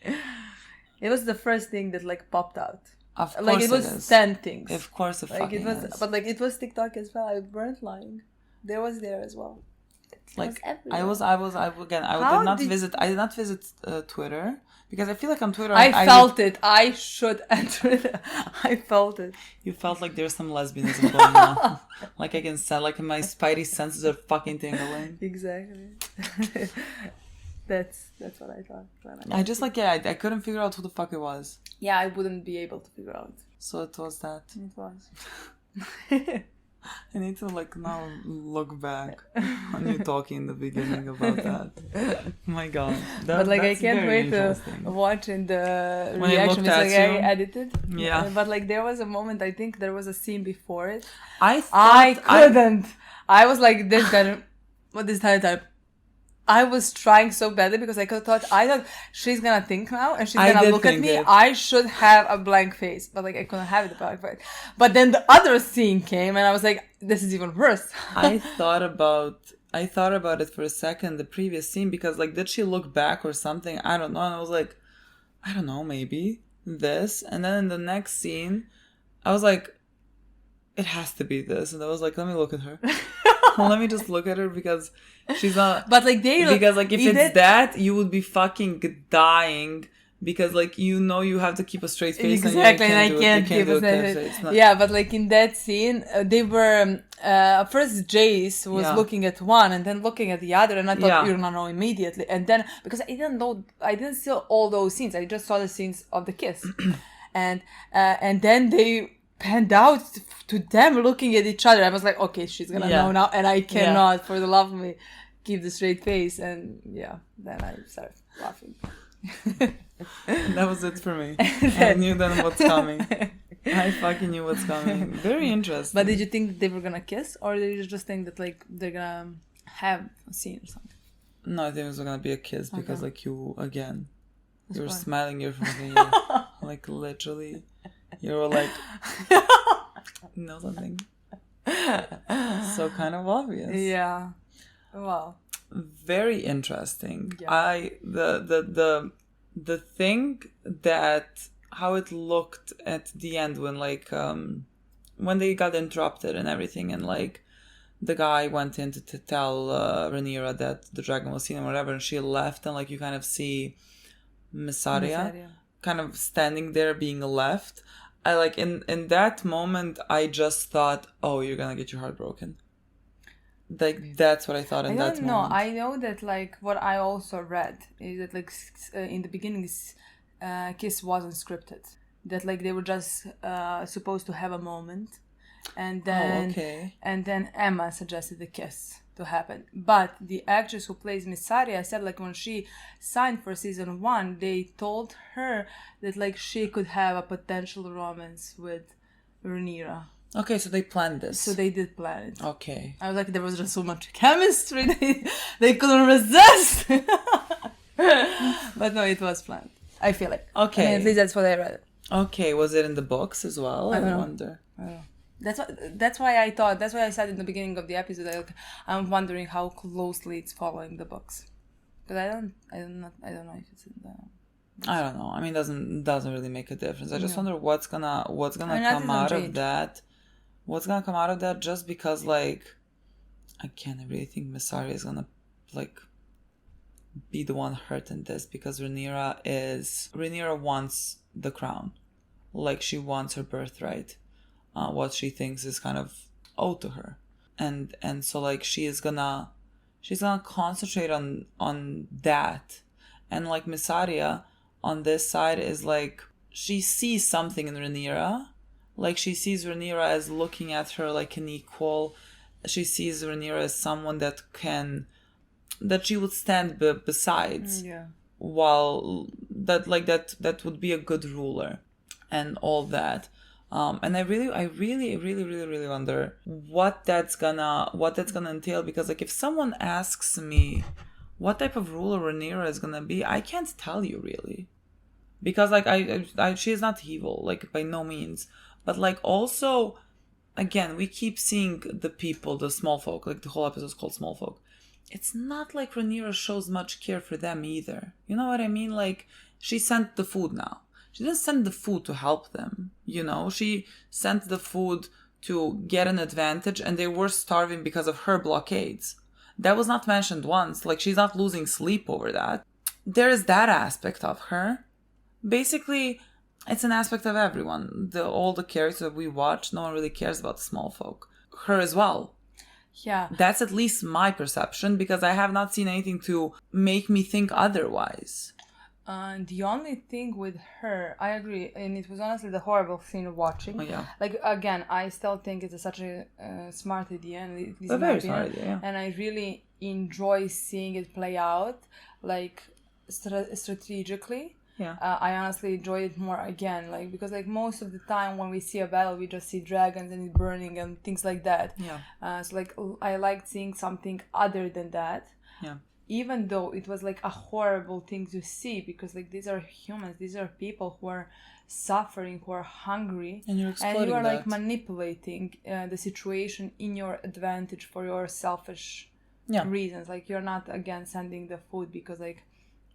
It was the first thing that like popped out. Of course like it was is. 10 things. Of course it like fucking it was, is. But like it was TikTok as well. I weren't lying. There was there as well. Like I did not visit Twitter because I feel like on Twitter I felt it. I should enter it. I felt it. You felt like there's some lesbianism going on. Like I can say, like my spidey senses are fucking tingling. Exactly. That's what I thought. I just like I couldn't figure out who the fuck it was. Yeah, I wouldn't be able to figure out. So it was that. It was. I need to like now look back on you talking in the beginning about that. My God. But like I can't wait to watch in the reaction. It's like very edited. Yeah. But like there was a moment, I think there was a scene before it. I couldn't. I was like this kind of this type. I was trying so badly because I thought she's gonna think now and she's gonna look at me. I should have a blank face, but like I couldn't have the blank face. But then the other scene came and I was like, this is even worse. I thought about it for a second, the previous scene, because like, did she look back or something? I don't know. And I was like, I don't know, maybe this. And then in the next scene, I was like, it has to be this. And I was like, let me look at her. Let me just look at her because she's not. But like because like if it's that, you would be fucking dying because like you have to keep a straight face. Exactly, and I can't keep a straight face. Yeah, but like in that scene, they were first Jace was looking at one and then looking at the other, and I thought you're gonna know immediately. And then because I didn't see all those scenes. I just saw the scenes of the kiss, and then they panned out to them looking at each other. I was like, okay, she's gonna know now, and I cannot, for the love of me, keep the straight face. And then I started laughing. That was it for me. I knew then what's coming. I fucking knew what's coming. Very interesting. But did you think they were gonna kiss, or did you just think that like they're gonna have a scene or something? No, I think it was gonna be a kiss because like you again, you were smiling here from here, like literally. You were like, you know something? So kind of obvious. Yeah. Wow. Very interesting. Yeah. The thing that how it looked at the end when like when they got interrupted and everything, and like the guy went in to tell Rhaenyra that the dragon was seen or whatever, and she left, and like you kind of see Mysaria kind of standing there being left. I like in that moment I just thought, oh, you're gonna get your heart broken. Like that's what I thought in that moment. I know that like what I also read is that like in the beginning kiss wasn't scripted, that like they were just supposed to have a moment, and then Emma suggested the kiss to happen. But the actress who plays Mysaria said like when she signed for season 1, they told her that like she could have a potential romance with Rhaenyra. Okay, so they planned this. So they did plan it. Okay. I was like, there was just so much chemistry, they couldn't resist. But no, it was planned, I feel like. Okay. I mean, at least that's what I read. Okay, was it in the books as well? I don't know. Wonder. I don't know. That's why I said in the beginning of the episode, I'm wondering how closely it's following the books. But I don't know if it's in the books. I don't know. I mean, it doesn't really make a difference. I just wonder what's gonna come out of that. What's gonna come out of that? Just because, like, again, I really think Mysaria is gonna like be the one hurt in this, because Rhaenyra wants the crown, like she wants her birthright. What she thinks is kind of owed to her, and so like she's gonna concentrate on that, and like Mysaria on this side is like she sees something in Rhaenyra, like she sees Rhaenyra as looking at her like an equal. She sees Rhaenyra as someone that she would stand besides, while that would be a good ruler, and all that. And I really wonder what that's gonna entail, because like if someone asks me what type of ruler Rhaenyra is gonna be, I can't tell you really, because like I she is not evil, like by no means, but like also again we keep seeing the people, the small folk, like the whole episode is called Small Folk. It's not like Rhaenyra shows much care for them either. You know what I mean? Like she sent the food now. She didn't send the food to help them, you know? She sent the food to get an advantage, and they were starving because of her blockades. That was not mentioned once. Like, she's not losing sleep over that. There is that aspect of her. Basically, it's an aspect of everyone. All the characters that we watch, no one really cares about the small folk. Her as well. Yeah. That's at least my perception, because I have not seen anything to make me think otherwise. The only thing with her, I agree, and it was honestly the horrible scene watching. Oh, yeah. Like, again, I still think it's such a smart idea, and at least A in my very opinion, smart idea, yeah. and I really enjoy seeing it play out, like, strategically. Yeah. I honestly enjoy it more again, like, because like most of the time when we see a battle, we just see dragons and it burning and things like that. Yeah. So like I liked seeing something other than that. Yeah. Even though it was like a horrible thing to see, because like these are humans, these are people who are suffering, who are hungry, and you are like manipulating the situation in your advantage for your selfish reasons. Like you're not again sending the food because like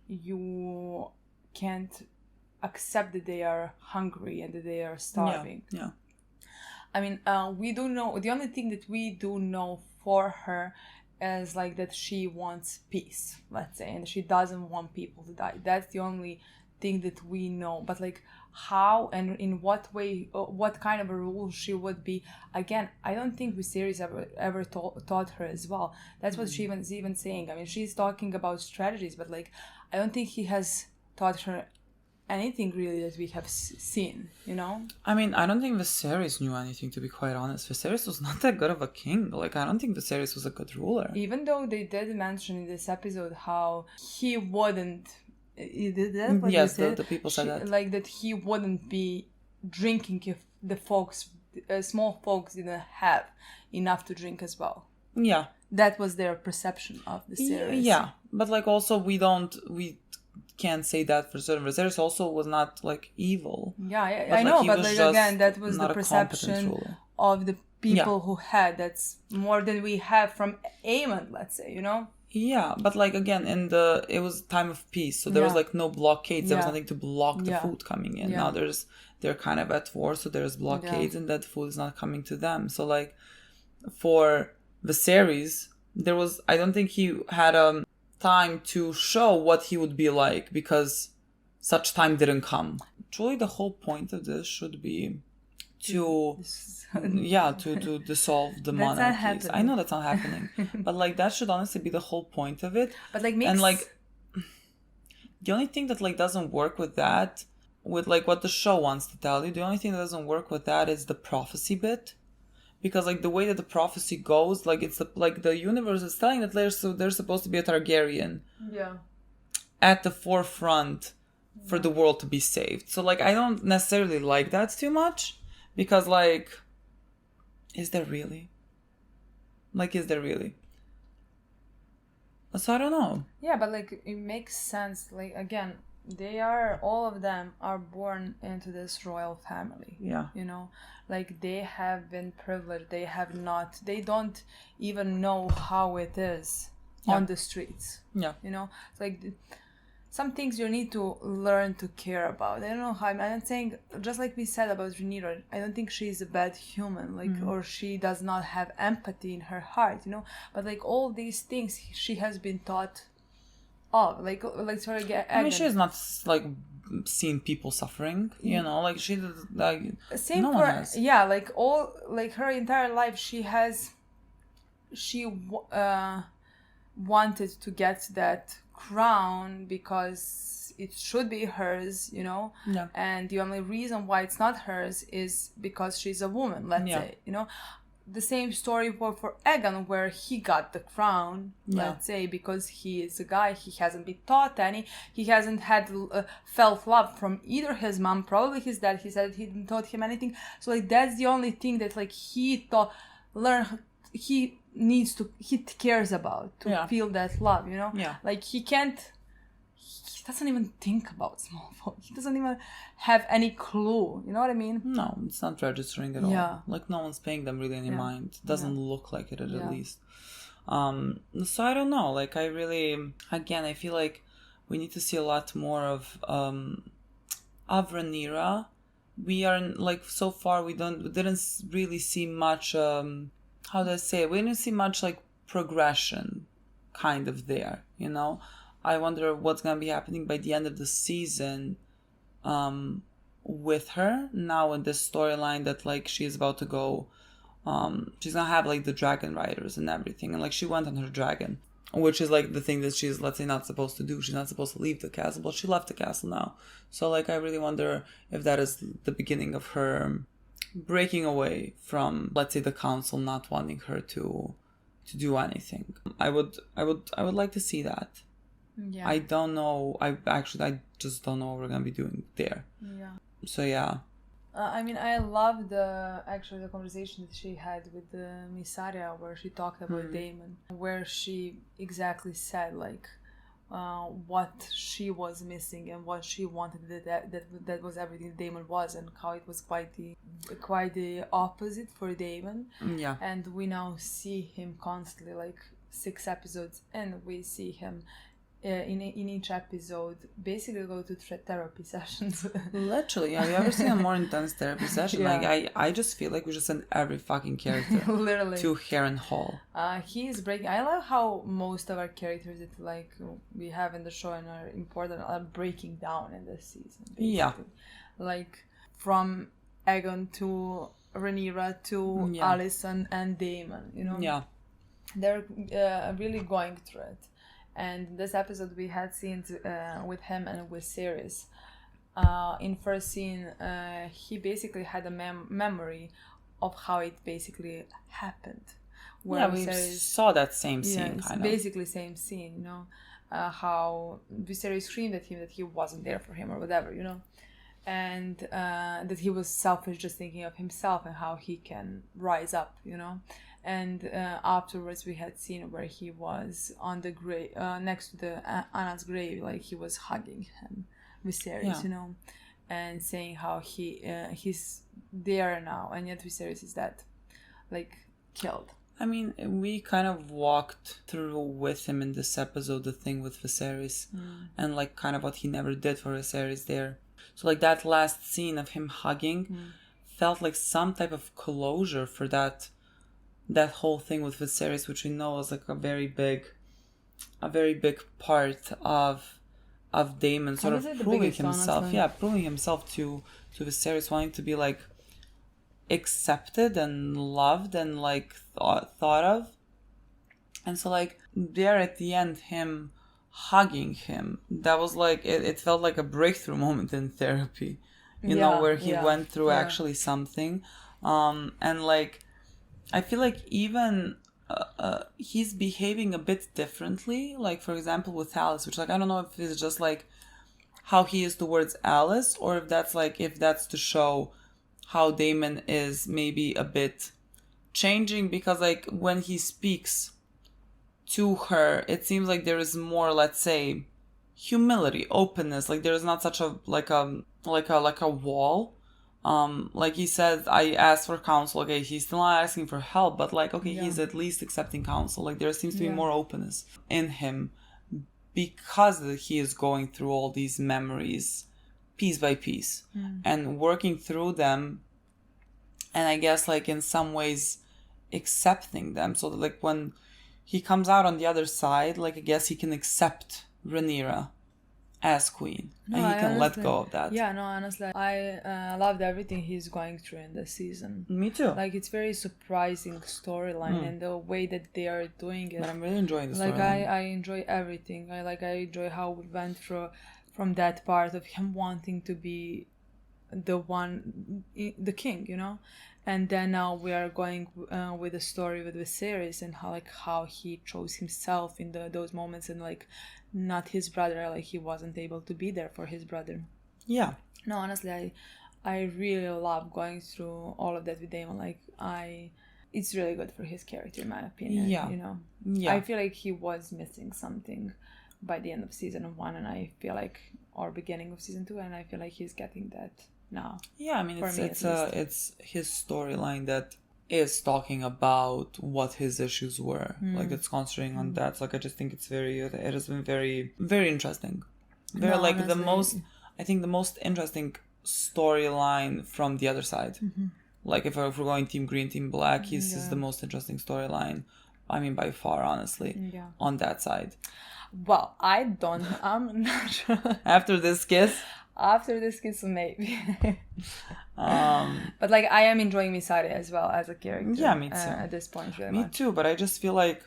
you can't accept that they are hungry and that they are starving. Yeah. I mean, we do know, the only thing that we do know for her is like that she wants peace, let's say, and she doesn't want people to die. That's the only thing that we know. But like how and in what way, what kind of a rule she would be, again, I don't think Viserys ever taught her as well. That's what she was even saying. I mean, she's talking about strategies, but like I don't think he has taught her anything really that we have seen, you know? I mean, I don't think Viserys knew anything, to be quite honest. Viserys was not that good of a king. Like, I don't think Viserys was a good ruler. Even though they did mention in this episode how he wouldn't... That what yes, the people said that. Like, that he wouldn't be drinking if the folks, small folks didn't have enough to drink as well. Yeah. That was their perception of the series. Yeah, but like also we can't say that for certain. Viserys also was not like evil. Yeah, I know, but like again, that was the perception of the people who had. That's more than we have from Aemon, let's say, you know? Yeah, but like again, it was time of peace, so there was like no blockades. There was nothing to block the food coming in. Now they're kind of at war, so there's blockades, and that food is not coming to them. So like for Viserys, I don't think he had time to show what he would be like, because such time didn't come. Truly the whole point of this should be to dissolve the monarchies. I know that's not happening. But like that should honestly be the whole point of it. But like and like the only thing that like doesn't work with that, with like what the show wants to tell you, the only thing that doesn't work with that is the prophecy bit. Because like the way that the prophecy goes, like it's like the universe is telling that there's supposed to be a Targaryen at the forefront for the world to be saved. So like I don't necessarily like that too much, because like is there really? So I don't know. Yeah, but like it makes sense. Like again, all of them are born into this royal family. Yeah. You know, like they have been privileged. They don't even know how it is on the streets. Yeah. You know, it's like some things you need to learn to care about. I don't know how, I'm not saying, just like we said about Rhaenyra, I don't think she's a bad human, like, or she does not have empathy in her heart, you know, but like all these things she has been taught of, like sort of get. I mean, she's not like seen people suffering, you know, like she like same no for, one has. Yeah, like all, like her entire life she wanted to get that crown because it should be hers, you know. Yeah. And the only reason why it's not hers is because she's a woman, let's say, you know. The same story for Aegon, where he got the crown, let's say, because he is a guy, he hasn't been taught any, he hasn't had felt love from either his mom, probably his dad. He said he didn't taught him anything. So like that's the only thing that like he cares about to feel that love, you know. Like he doesn't even think about small folk. He doesn't even have any clue, you know what I mean? No, it's not registering at all. Like no one's paying them really any mind. It doesn't look like it at least. So I don't know, like I feel like we need to see a lot more of Rhaenyra. We are like, so far we didn't really see much how do I say it? We didn't see much like progression kind of there, you know. I wonder what's gonna be happening by the end of the season with her now in this storyline that like she is about to go she's gonna have like the dragon riders and everything, and like she went on her dragon. which is like the thing that she's, let's say, not supposed to do. She's not supposed to leave the castle, but she left the castle now. So like I really wonder if that is the beginning of her breaking away from, let's say, the council not wanting her to do anything. I would like to see that. Yeah. I don't know. I just don't know what we're gonna be doing there. Yeah. So yeah. I mean, I love the conversation that she had with Missaria, where she talked about Damon, where she exactly said like what she was missing and what she wanted, that was everything Damon was, and how it was quite the opposite for Damon. Yeah. And we now see him constantly, like 6 episodes, and we see him in each episode basically go to therapy sessions. Literally, have you ever seen a more intense therapy session? Yeah. Like I just feel like we should send every fucking character literally to Heron Hall. He is breaking. I love how most of our characters that like we have in the show and are important are breaking down in this season, basically. Yeah, like from Egon to Rhaenyra to Alicent and Damon, you know. Yeah, they're really going through it. And this episode we had scenes with him and with Ceres. In first scene, he basically had a memory of how it basically happened. Where we saw that same scene, kind of. Basically same scene, you know. How Viserys screamed at him that he wasn't there for him or whatever, you know. And that he was selfish, just thinking of himself and how he can rise up, you know. And afterwards we had seen where he was on the grave, next to the Anna's grave, like he was hugging him, Viserys, you know, and saying how he's there now, and yet Viserys is dead, like killed. I mean, we kind of walked through with him in this episode the thing with Viserys, and like kind of what he never did for Viserys there. So like that last scene of him hugging felt like some type of closure for that whole thing with Viserys, which we know is like a very big part of Daemon sort of proving himself. Honestly. Yeah, proving himself to Viserys, wanting to be like accepted and loved and like thought of. And so like there at the end, him hugging him, that was like it felt like a breakthrough moment in therapy, you know, where he went through actually something. And like I feel like even he's behaving a bit differently, like for example with Alice, which like I don't know if it's just like how he is towards Alice, or if that's to show how Daemon is maybe a bit changing, because like when he speaks to her, it seems like there is more, let's say, humility, openness, like there's not such a wall. Like he said, I asked for counsel. Okay, he's still not asking for help, but like, okay, he's at least accepting counsel. Like there seems to be more openness in him because he is going through all these memories piece by piece and working through them. And I guess like in some ways accepting them. So that, like when he comes out on the other side, like I guess he can accept Rhaenyra as queen, and he can let go of that. Yeah, no, honestly, I loved everything he's going through in this season. Me too. Like it's very surprising storyline and the way that they are doing it. But I'm really enjoying the storyline. Like I enjoy everything. I enjoy how we went through from that part of him wanting to be the king, you know. And then now we are going with the story with Viserys and how he chose himself in those moments, and like not his brother, like he wasn't able to be there for his brother. Yeah. No, honestly, I really love going through all of that with Daemon. Like it's really good for his character, in my opinion. Yeah. You know. Yeah. I feel like he was missing something by the end of season 1, and I feel like, or beginning of season 2, and I feel like he's getting that now. Yeah, I mean it's his storyline that is talking about what his issues were. Like it's concentrating on that. So like I just think it has been very, very interesting. Very like honestly, the most interesting storyline from the other side. Like if we're going Team Green, Team Black, his is the most interesting storyline. I mean by far, honestly. Yeah. On that side. Well, I'm not sure. After this kiss, maybe. But like I am enjoying Missaria as well as a character. Yeah, me too. At this point, really me much. too. But I just feel like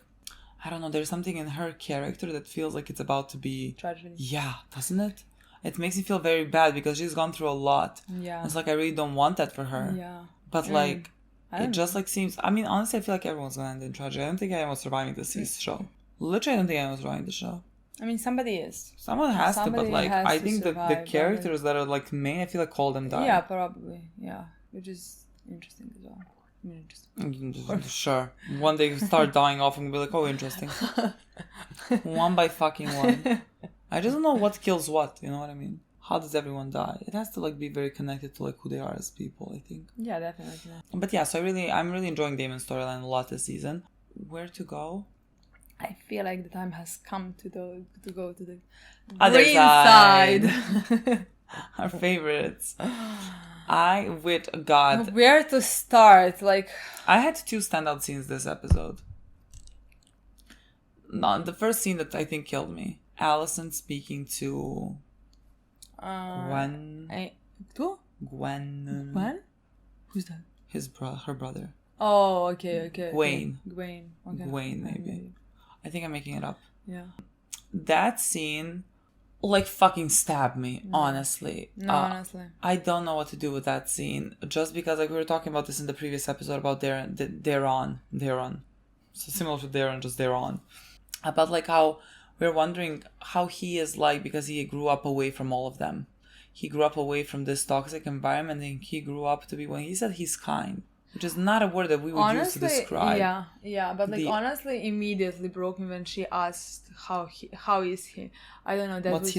I don't know, there's something in her character that feels like it's about to be tragedy. Yeah, doesn't it? It makes me feel very bad because she's gone through a lot. Yeah. It's like I really don't want that for her. Yeah. But like it just know. like seems, I mean, honestly, I feel like everyone's gonna end in tragedy. I don't think anyone's surviving this show. Literally, I don't think anyone's surviving the show. I mean, somebody is. Someone has to, but like I think the survive, characters that are like main, I feel like all of them die. Yeah, probably. Yeah, which is interesting as well. I mean, interesting. Sure. One day you start dying off and be like, oh, interesting. One by fucking one. I just don't know what kills what. You know what I mean? How does everyone die? It has to like be very connected to like who they are as people, I think. Yeah, definitely. But yeah, so I'm really enjoying Damon's storyline a lot this season. Where to go? I feel like the time has come to go to the Other green side. Our favorites. With God. Where to start? Like, I had 2 standout scenes this episode. No, the first scene that I think killed me. Allison speaking to Gwen. Gwen? Who's that? Her brother. Oh, okay. Gwen. Okay. Gwen, maybe. I think I'm making it up. Yeah. That scene, like, fucking stabbed me, honestly. No, honestly. I don't know what to do with that scene. Just because, like, we were talking about this in the previous episode about Darren. So similar to Darren, just Darren. About, like, how we're wondering how he is like because he grew up away from all of them. He grew up away from this toxic environment and he grew up to be, when he said he's kind, which is not a word that we would use to describe. Yeah, but like honestly, immediately broke me when she asked how is he. I don't know. What's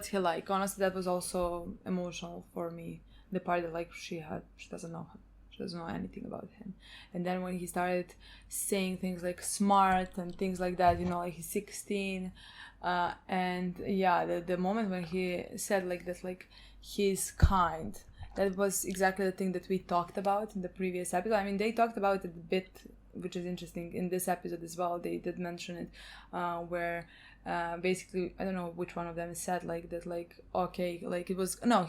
he like? Honestly, that was also emotional for me. The part that like she doesn't know him. She doesn't know anything about him. And then when he started saying things like smart and things like that, you know, like he's 16. And yeah, the moment when he said like that, like he's kind, that was exactly the thing that we talked about in the previous episode. I mean, they talked about it a bit, which is interesting in this episode as well. They did mention it, where basically, I don't know which one of them said like that, like, okay, like he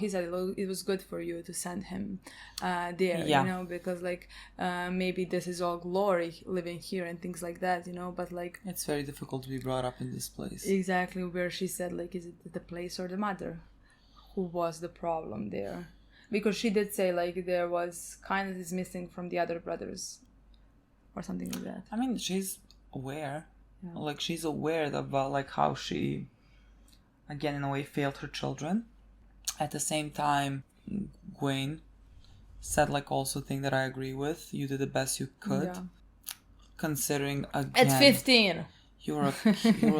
said it was good for you to send him there, you know, because like maybe this is all glory living here and things like that, you know, but like it's very difficult to be brought up in this place. Exactly, where she said like, is it the place or the mother who was the problem there? Because she did say like there was kindness is missing from the other brothers or something like that. I mean, she's aware. Yeah. Like she's aware about like how she, again, in a way, failed her children. At the same time, Gwen said like also thing that I agree with. You did the best you could, considering again at 15, you were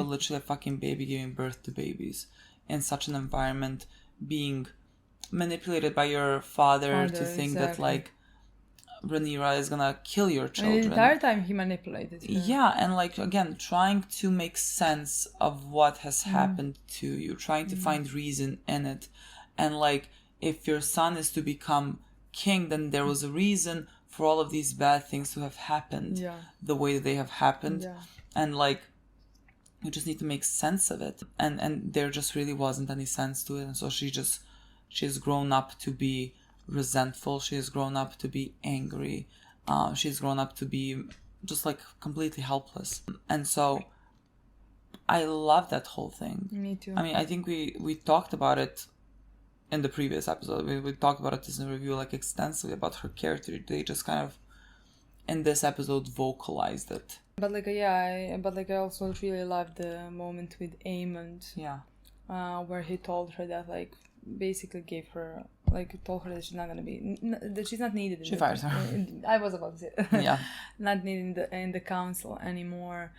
literally a fucking baby giving birth to babies in such an environment, being manipulated by your father to think that like Rhaenyra is gonna kill your children. And the entire time he manipulated her. Yeah, and like again, trying to make sense of what has happened to you, trying to find reason in it. And like, if your son is to become king, then there was a reason for all of these bad things to have happened the way that they have happened. And like, you just need to make sense of it. And there just really wasn't any sense to it. And so she's grown up to be resentful. She's grown up to be angry. She's grown up to be just like completely helpless. And so I love that whole thing. Me too. I mean, I think we talked about it in the previous episode. We talked about it in the review like extensively about her character. They just kind of in this episode vocalized it. But like I also really loved the moment with Aemond. Yeah. Where he told her that like basically gave her like told her that she's not gonna be that she's not needed. She fires her. I was about to say yeah. Not needed in the council anymore.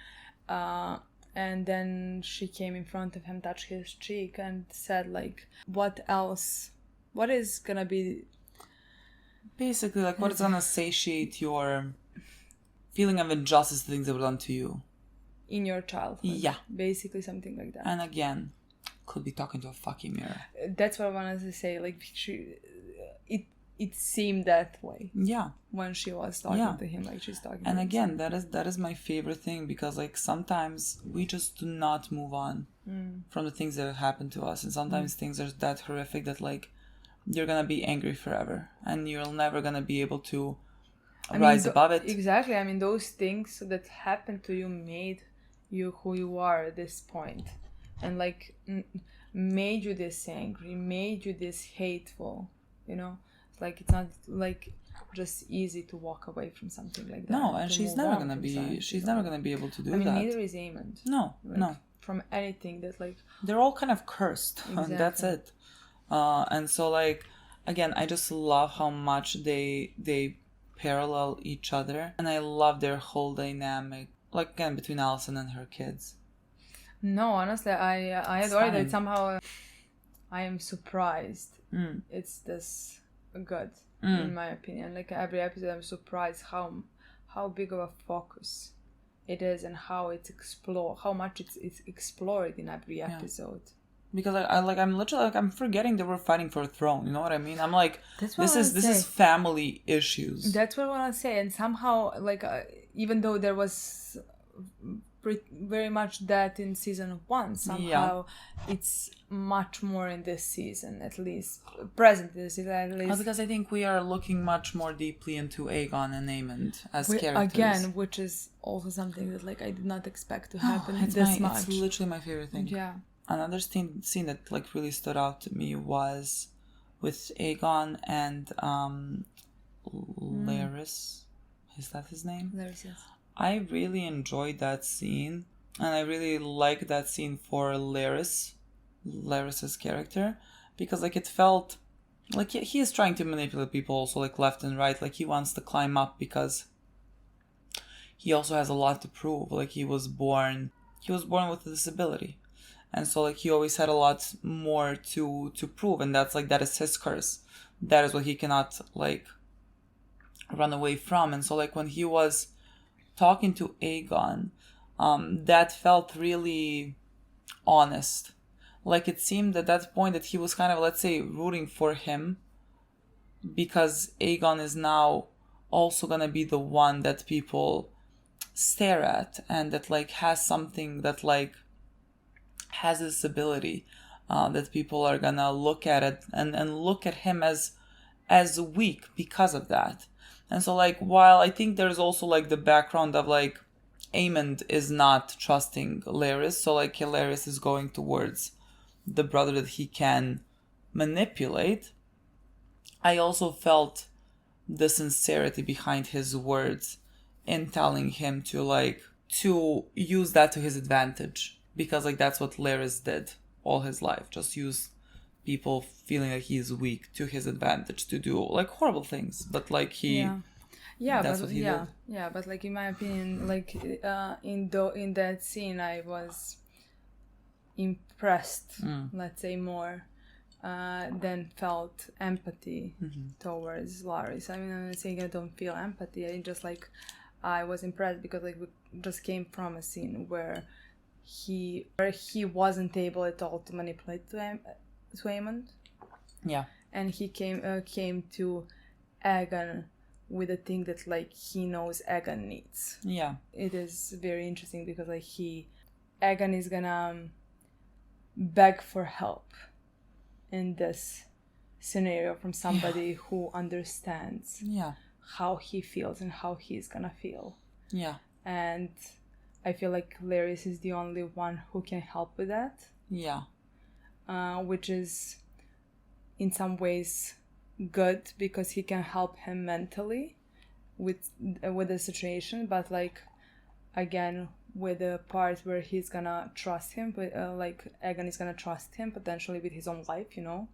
And then she came in front of him, touched his cheek, and said like, "What else? What is gonna be?" Basically, like, what is gonna satiate your feeling of injustice, the things that were done to you in your childhood? Yeah, basically something like that. And again, could be talking to a fucking mirror. That's what I wanted to say. Like, it seemed that way. Yeah. When she was talking to him, like she's talking. And again, that is my favorite thing, because like sometimes we just do not move on from the things that have happened to us, and sometimes things are that horrific that like you're gonna be angry forever, and you're never gonna be able to rise above it. Exactly. I mean, those things that happened to you made you who you are at this point, and like made you this angry, made you this hateful, you know. Like it's not like just easy to walk away from something like that. No, and she's never gonna be able to do that. I mean, neither is Aemond. No, like, no. From anything that like they're all kind of cursed. Exactly. That's it. And so like again, I just love how much they parallel each other, and I love their whole dynamic. Like again, between Alicent and her kids. No, honestly, I adore it. Somehow, I am surprised. It's this good, in my opinion. Like every episode, I'm surprised how big of a focus it is, and how it's how much it's explored in every episode. Because I'm literally like I'm forgetting they were fighting for a throne. You know what I mean? I'm like, this is family issues. That's what I want to say. And somehow, like even though there was very much that in season 1, somehow it's much more in this season, at least present in this season at least. Because I think we are looking much more deeply into Aegon and Aemond as characters again, which is also something that like I did not expect to happen this much. It's literally my favorite thing. Yeah. Another scene that like really stood out to me was with Aegon and Larys. Is that his name? Larys, yes. I really enjoyed that scene, and I really like that scene for Larys's character, because like it felt like he is trying to manipulate people also like left and right. Like he wants to climb up because he also has a lot to prove. Like he was born with a disability, and so like he always had a lot more to prove, and that is his curse. That is what he cannot like run away from. And so like when he was talking to Aegon, that felt really honest. Like it seemed at that point that he was kind of, let's say, rooting for him, because Aegon is now also gonna be the one that people stare at, and that like has something that like has this ability that people are gonna look at it and look at him as weak because of that. And so like while I think there's also like the background of like Aemond is not trusting Larys, so like Larys is going towards the brother that he can manipulate, I also felt the sincerity behind his words in telling him to use that to his advantage, because like that's what Larys did all his life, just use people feeling that he's weak to his advantage to do like horrible things, but like that's what he did. Yeah, but like in my opinion, like in that scene, I was impressed, let's say, more than felt empathy towards Larys. I mean, I'm not saying I don't feel empathy. I was impressed because like we just came from a scene where he wasn't able at all to manipulate to Aemond. Yeah. And he came to Aegon with a thing that like he knows Aegon needs. Yeah. It is very interesting because like Aegon is gonna beg for help in this scenario from somebody who understands how he feels and how he's gonna feel. Yeah. And I feel like Larys is the only one who can help with that. Yeah. Which is in some ways good because he can help him mentally with the situation, but like again with the part where he's gonna trust him, but like Aegon is gonna trust him potentially with his own life, you know,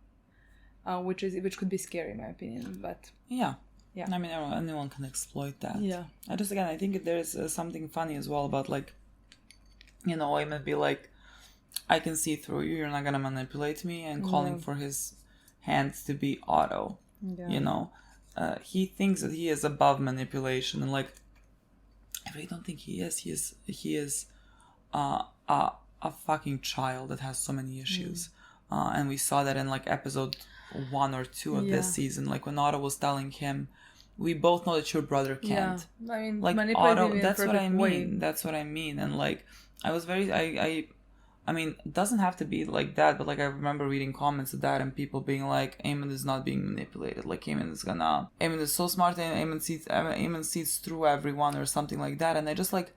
which could be scary in my opinion. But yeah, I mean anyone can exploit that. Yeah. I think there's something funny as well about like, you know, I might be like, I can see through you, you're not gonna manipulate me, and calling for his hands to be Otto. You know, he thinks that he is above manipulation, and like I really don't think he is. He is a fucking child that has so many issues, and we saw that in like episode 1 or 2 of this season. Like when Otto was telling him, "We both know that your brother can't." Yeah. I mean, like Otto. That's what I mean. That's what I mean. And like I was very I mean, it doesn't have to be like that, but like I remember reading comments of that and people being like, Aemond is not being manipulated. Like Aemond is so smart, and Aemond sees through everyone or something like that. And I just like,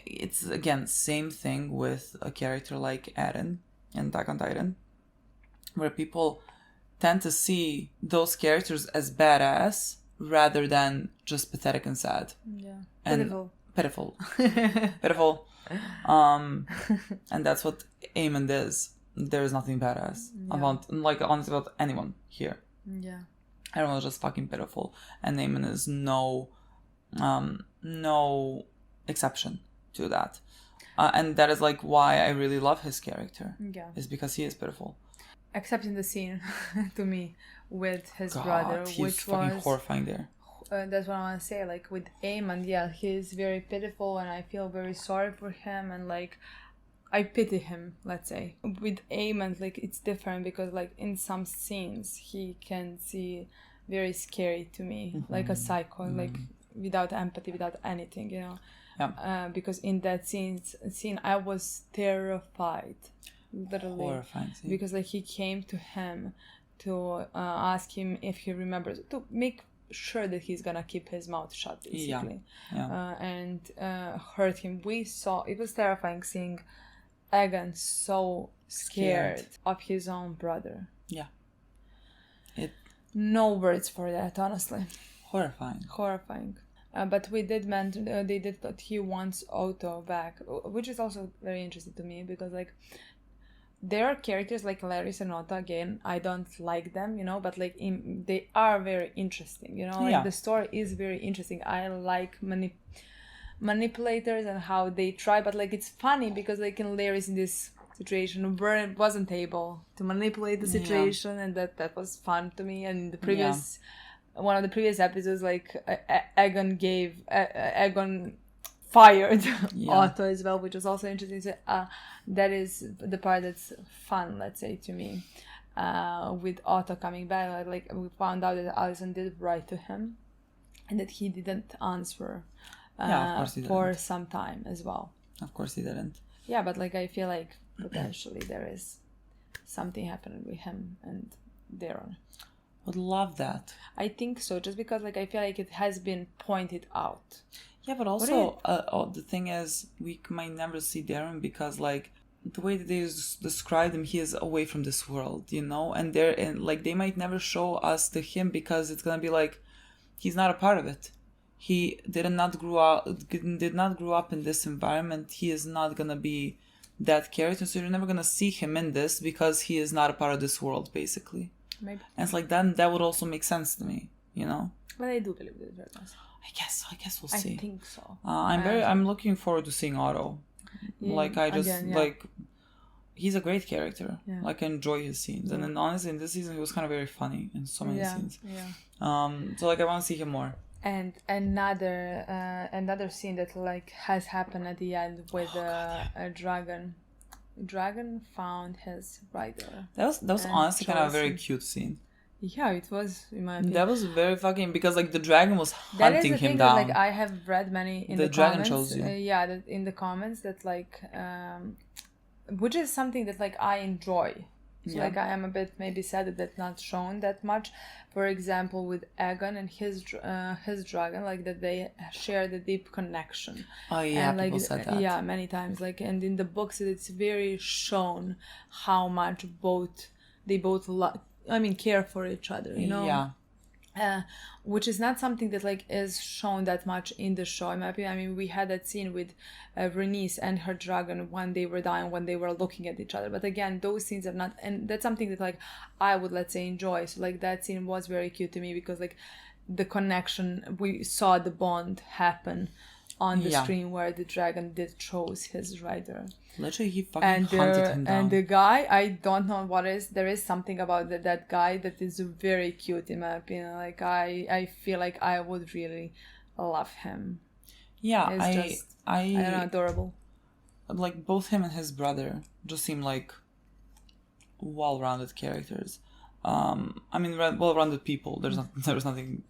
it's again same thing with a character like Eren in Attack on Titan, where people tend to see those characters as badass rather than just pathetic and sad. Yeah. And pitiful. Pitiful. And that's what Aemond is. There is nothing badass about, like, honestly, about anyone here. Yeah. Everyone is just fucking pitiful, and Aemond is no exception to that. And that is like why I really love his character. Yeah. Is because he is pitiful. Except in the scene, to me, with his God, brother, he's which fucking was horrifying there. That's what I want to say. Like with Aemond, yeah, he's very pitiful, and I feel very sorry for him, and like I pity him. Let's say with Aemond, like it's different because like in some scenes he can see very scary to me, like a psycho, like without empathy, without anything, you know. Yeah. Because in that scene, I was terrified, literally, Horrifying scene. because like he came to him to ask him if he remembers, to make sure that he's gonna keep his mouth shut, basically. And hurt him. We saw, it was terrifying seeing Aegon so scared of his own brother. Yeah. No words for that, honestly. Horrifying. But we did mention, they did that he wants Otto back, which is also very interesting to me because like there are characters like Larys and Otto, again, I don't like them, you know, but like they are very interesting, you know, like the story is very interesting. I like manipulators and how they try, but like it's funny because like in Larys in this situation where it wasn't able to manipulate the situation, and that was fun to me. And in the previous one of the previous episodes, like Aegon fired Otto as well, which was also interesting. So that is the part that's fun, let's say, to me, with Otto coming back. Like we found out that Alicent did write to him and that he didn't answer for some time as well. Of course he didn't. Yeah, but like I feel like potentially there is something happening with him and Daron. Would love that. I think so, just because like I feel like it has been pointed out. Yeah, but also the thing is we might never see Daron because like the way that they described him, he is away from this world, you know, and they might never show us to him because it's gonna be like he's not a part of it. He did not grow up in this environment. He is not gonna be that character, so you're never gonna see him in this because he is not a part of this world, basically. Maybe. And it's like that would also make sense to me, you know. But I do believe the dragons. I guess we'll see. I think so. I'm looking forward to seeing Otto. Like he's a great character. Yeah. Like I enjoy his scenes, and then honestly in this season he was kind of very funny in so many scenes. Yeah. So like I want to see him more. And another scene that like has happened at the end with a dragon. Dragon found his rider. That was honestly kind of a very cute scene. Yeah, it was, in my opinion. That was very fucking, because like the dragon was hunting him down. That, like I have read many in the dragon comments. chose you. In the comments that like, which is something that like I enjoy. So like I am a bit maybe sad that that's not shown that much. For example, with Aegon and his dragon, like that they share the deep connection. Oh yeah, and, like, people said that. Yeah, many times. Like, and in the books, it's very shown how much they both care for each other. You know. Yeah. Which is not something that like is shown that much in the show, in my opinion. I mean, we had that scene with Rhaenys and her dragon when they were dying, when they were looking at each other. But again, those scenes are not, and that's something that like I would, let's say, enjoy. So like that scene was very cute to me because like the connection, we saw the bond happen on the screen where the dragon did chose his rider. Literally, he fucking hunted him down. And the guy, I don't know what is. There is something about that guy that is very cute, in my opinion. Like I feel like I would really love him. Yeah, I don't know, adorable. Like both him and his brother just seem like well-rounded characters. Well-rounded people. There's nothing.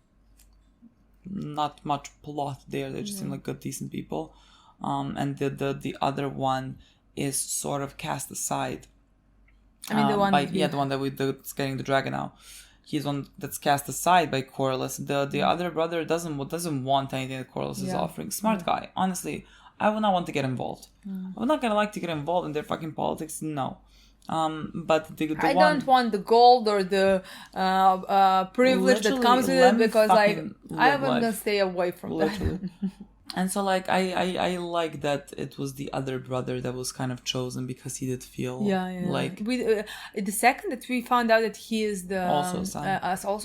Not much plot there. They just seem like good, decent people. And the other one is sort of cast aside. I mean, the one the one that's getting the dragon now. He's one that's cast aside by Corlys. The other brother doesn't want anything that Corlys is offering. Smart guy. Honestly, I would not want to get involved. I'm not gonna like to get involved in their fucking politics. No. But the I one, don't want the gold or the privilege that comes with it, because like I'm gonna stay away from that. And so like I like that it was the other brother that was kind of chosen because he did feel like we the second that we found out that he is the also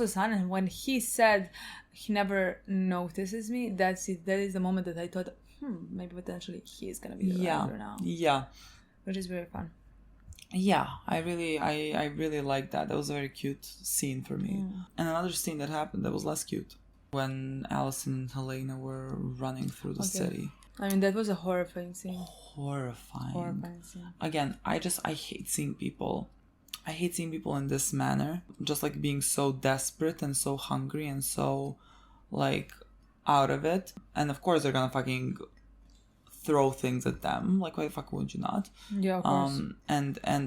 son, and when he said he never notices me, that's it. That is the moment that I thought, maybe potentially he is gonna be the leader now. Yeah, which is very fun. Yeah, I really like that. That was a very cute scene for me. And another scene that happened that was less cute, when Allison and Helena were running through the city. I mean, that was a horrifying scene. Horrifying scene. Again, I hate seeing people. I hate seeing people in this manner, just like being so desperate and so hungry and so like out of it. And of course they're gonna fucking throw things at them. Like, why the fuck would you not? Yeah, of course.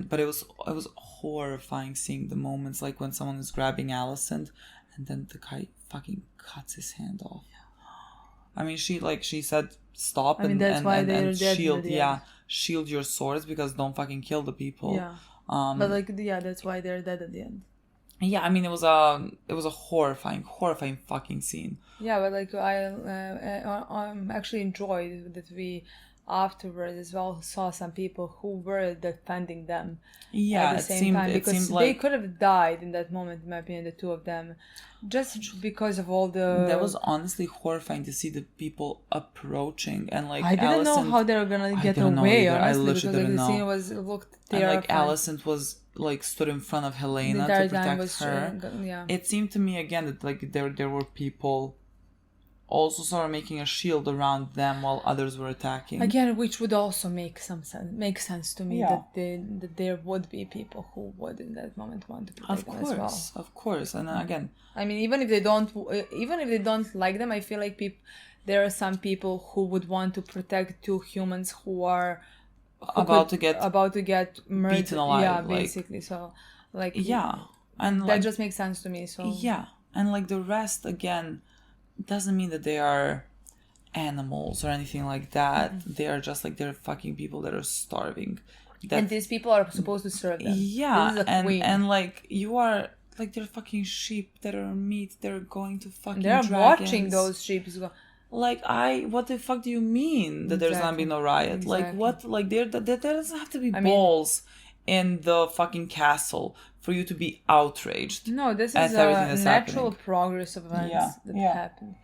But it was horrifying seeing the moments like when someone is grabbing Allison and then the guy fucking cuts his hand off. I mean, she said stop and shield. Yeah, shield your swords because don't fucking kill the people. Yeah. But like, yeah, that's why they're dead at the end. Yeah, I mean, it was a horrifying fucking scene. Yeah, but like I actually enjoyed that we afterwards as well saw some people who were defending them. Yeah, at the same time, because they could have died in that moment, in my opinion, the two of them, just because of all the. That was honestly horrifying to see the people approaching and like. I didn't know how they were gonna get away. Honestly, because like the scene looked terrifying. And like Allison was like stood in front of Helena to protect her. Yeah. It seemed to me again that like there were people also sort of making a shield around them while others were attacking. Again, which would also make sense to me, that there would be people who would in that moment want to protect them as well. Of course, and again, I mean, even if they don't like them, I feel like there are some people who would want to protect two humans who are about to get murdered, beaten alive. Yeah, basically. So, like, and that like, just makes sense to me. So and like the rest again. Doesn't mean that they are animals or anything like that. They are just like they're fucking people that are starving. And these people are supposed to serve them. Yeah, and like you are like they're fucking sheep that are meat. They're going to fucking. They're dragons. watching those sheep. Like what the fuck do you mean that there's gonna be no riot? Exactly. Like what? Like there doesn't have to be balls in the fucking castle for you to be outraged. No, this is a natural progress of events that happened.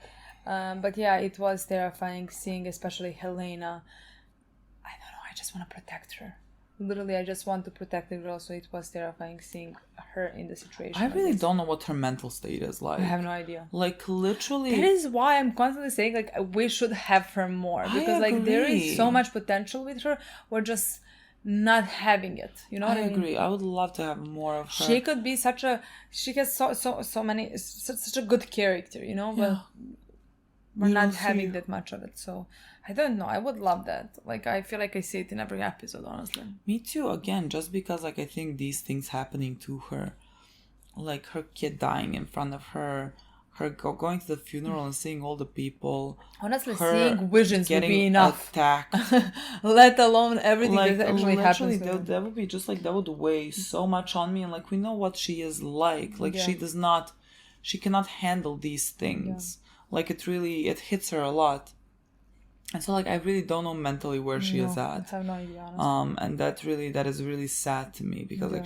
But yeah, it was terrifying seeing, especially Helena. I don't know, I just want to protect her. Literally, I just want to protect the girl, so it was terrifying seeing her in the situation. I really don't know what her mental state is like. I have no idea. Like, literally... That is why I'm constantly saying, like, we should have her more. Because, like, there is so much potential with her. We're just not having it, you know what I mean? Agree. I would love to have more of her. She could be she has so many such a good character, you know, but we're not having that much of it. So I don't know, I would love that. Like, I feel like I see it in every episode, honestly. Me too. Again, just because like I think these things happening to her, like her kid dying in front of her going to the funeral and seeing all the people. Honestly, seeing visions would be enough. Attacked. Let alone everything like, that actually happens. That would be just like, that would weigh so much on me. And like, we know what she is like. Like, she cannot handle these things. Yeah. Like, it hits her a lot. And so like, I really don't know mentally where she is at. I have no idea, honestly. And that is really sad to me because like,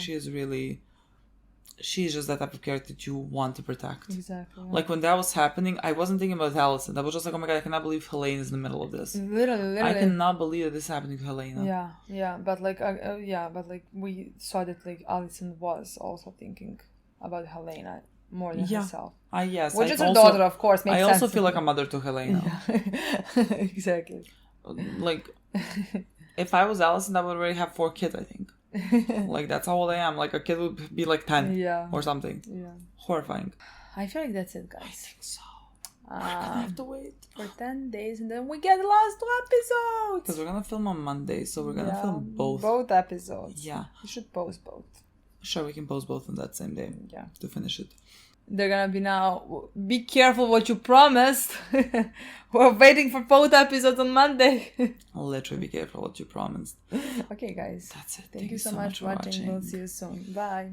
she's just that type of character that you want to protect. Exactly. Yeah. Like when that was happening, I wasn't thinking about Allison. I was just like, oh my god, I cannot believe Helena is in the middle of this. Literally. I cannot believe that this is happening to Helena. Yeah. But like, we saw that like Allison was also thinking about Helena more than herself. Yes. Which is her daughter, of course. Makes I sense also feel like a mother to Helena. Yeah. Exactly. Like, if I was Allison, I would already have 4 kids, I think. Like, that's how old I am. Like, a kid would be like 10 or something. Yeah. Horrifying. I feel like that's it, guys. I think so. We're gonna have to wait for 10 days and then we get the last 2 episodes. Because we're gonna film on Monday, so we're gonna film both episodes. Yeah. You should post both. Sure, we can post both on that same day. Yeah. To finish it. They're gonna be now. Be careful what you promised. We're waiting for both episodes on Monday. I'll literally be careful what you promised. Okay, guys. That's it. Thank you so much for watching. We'll see you soon. Bye.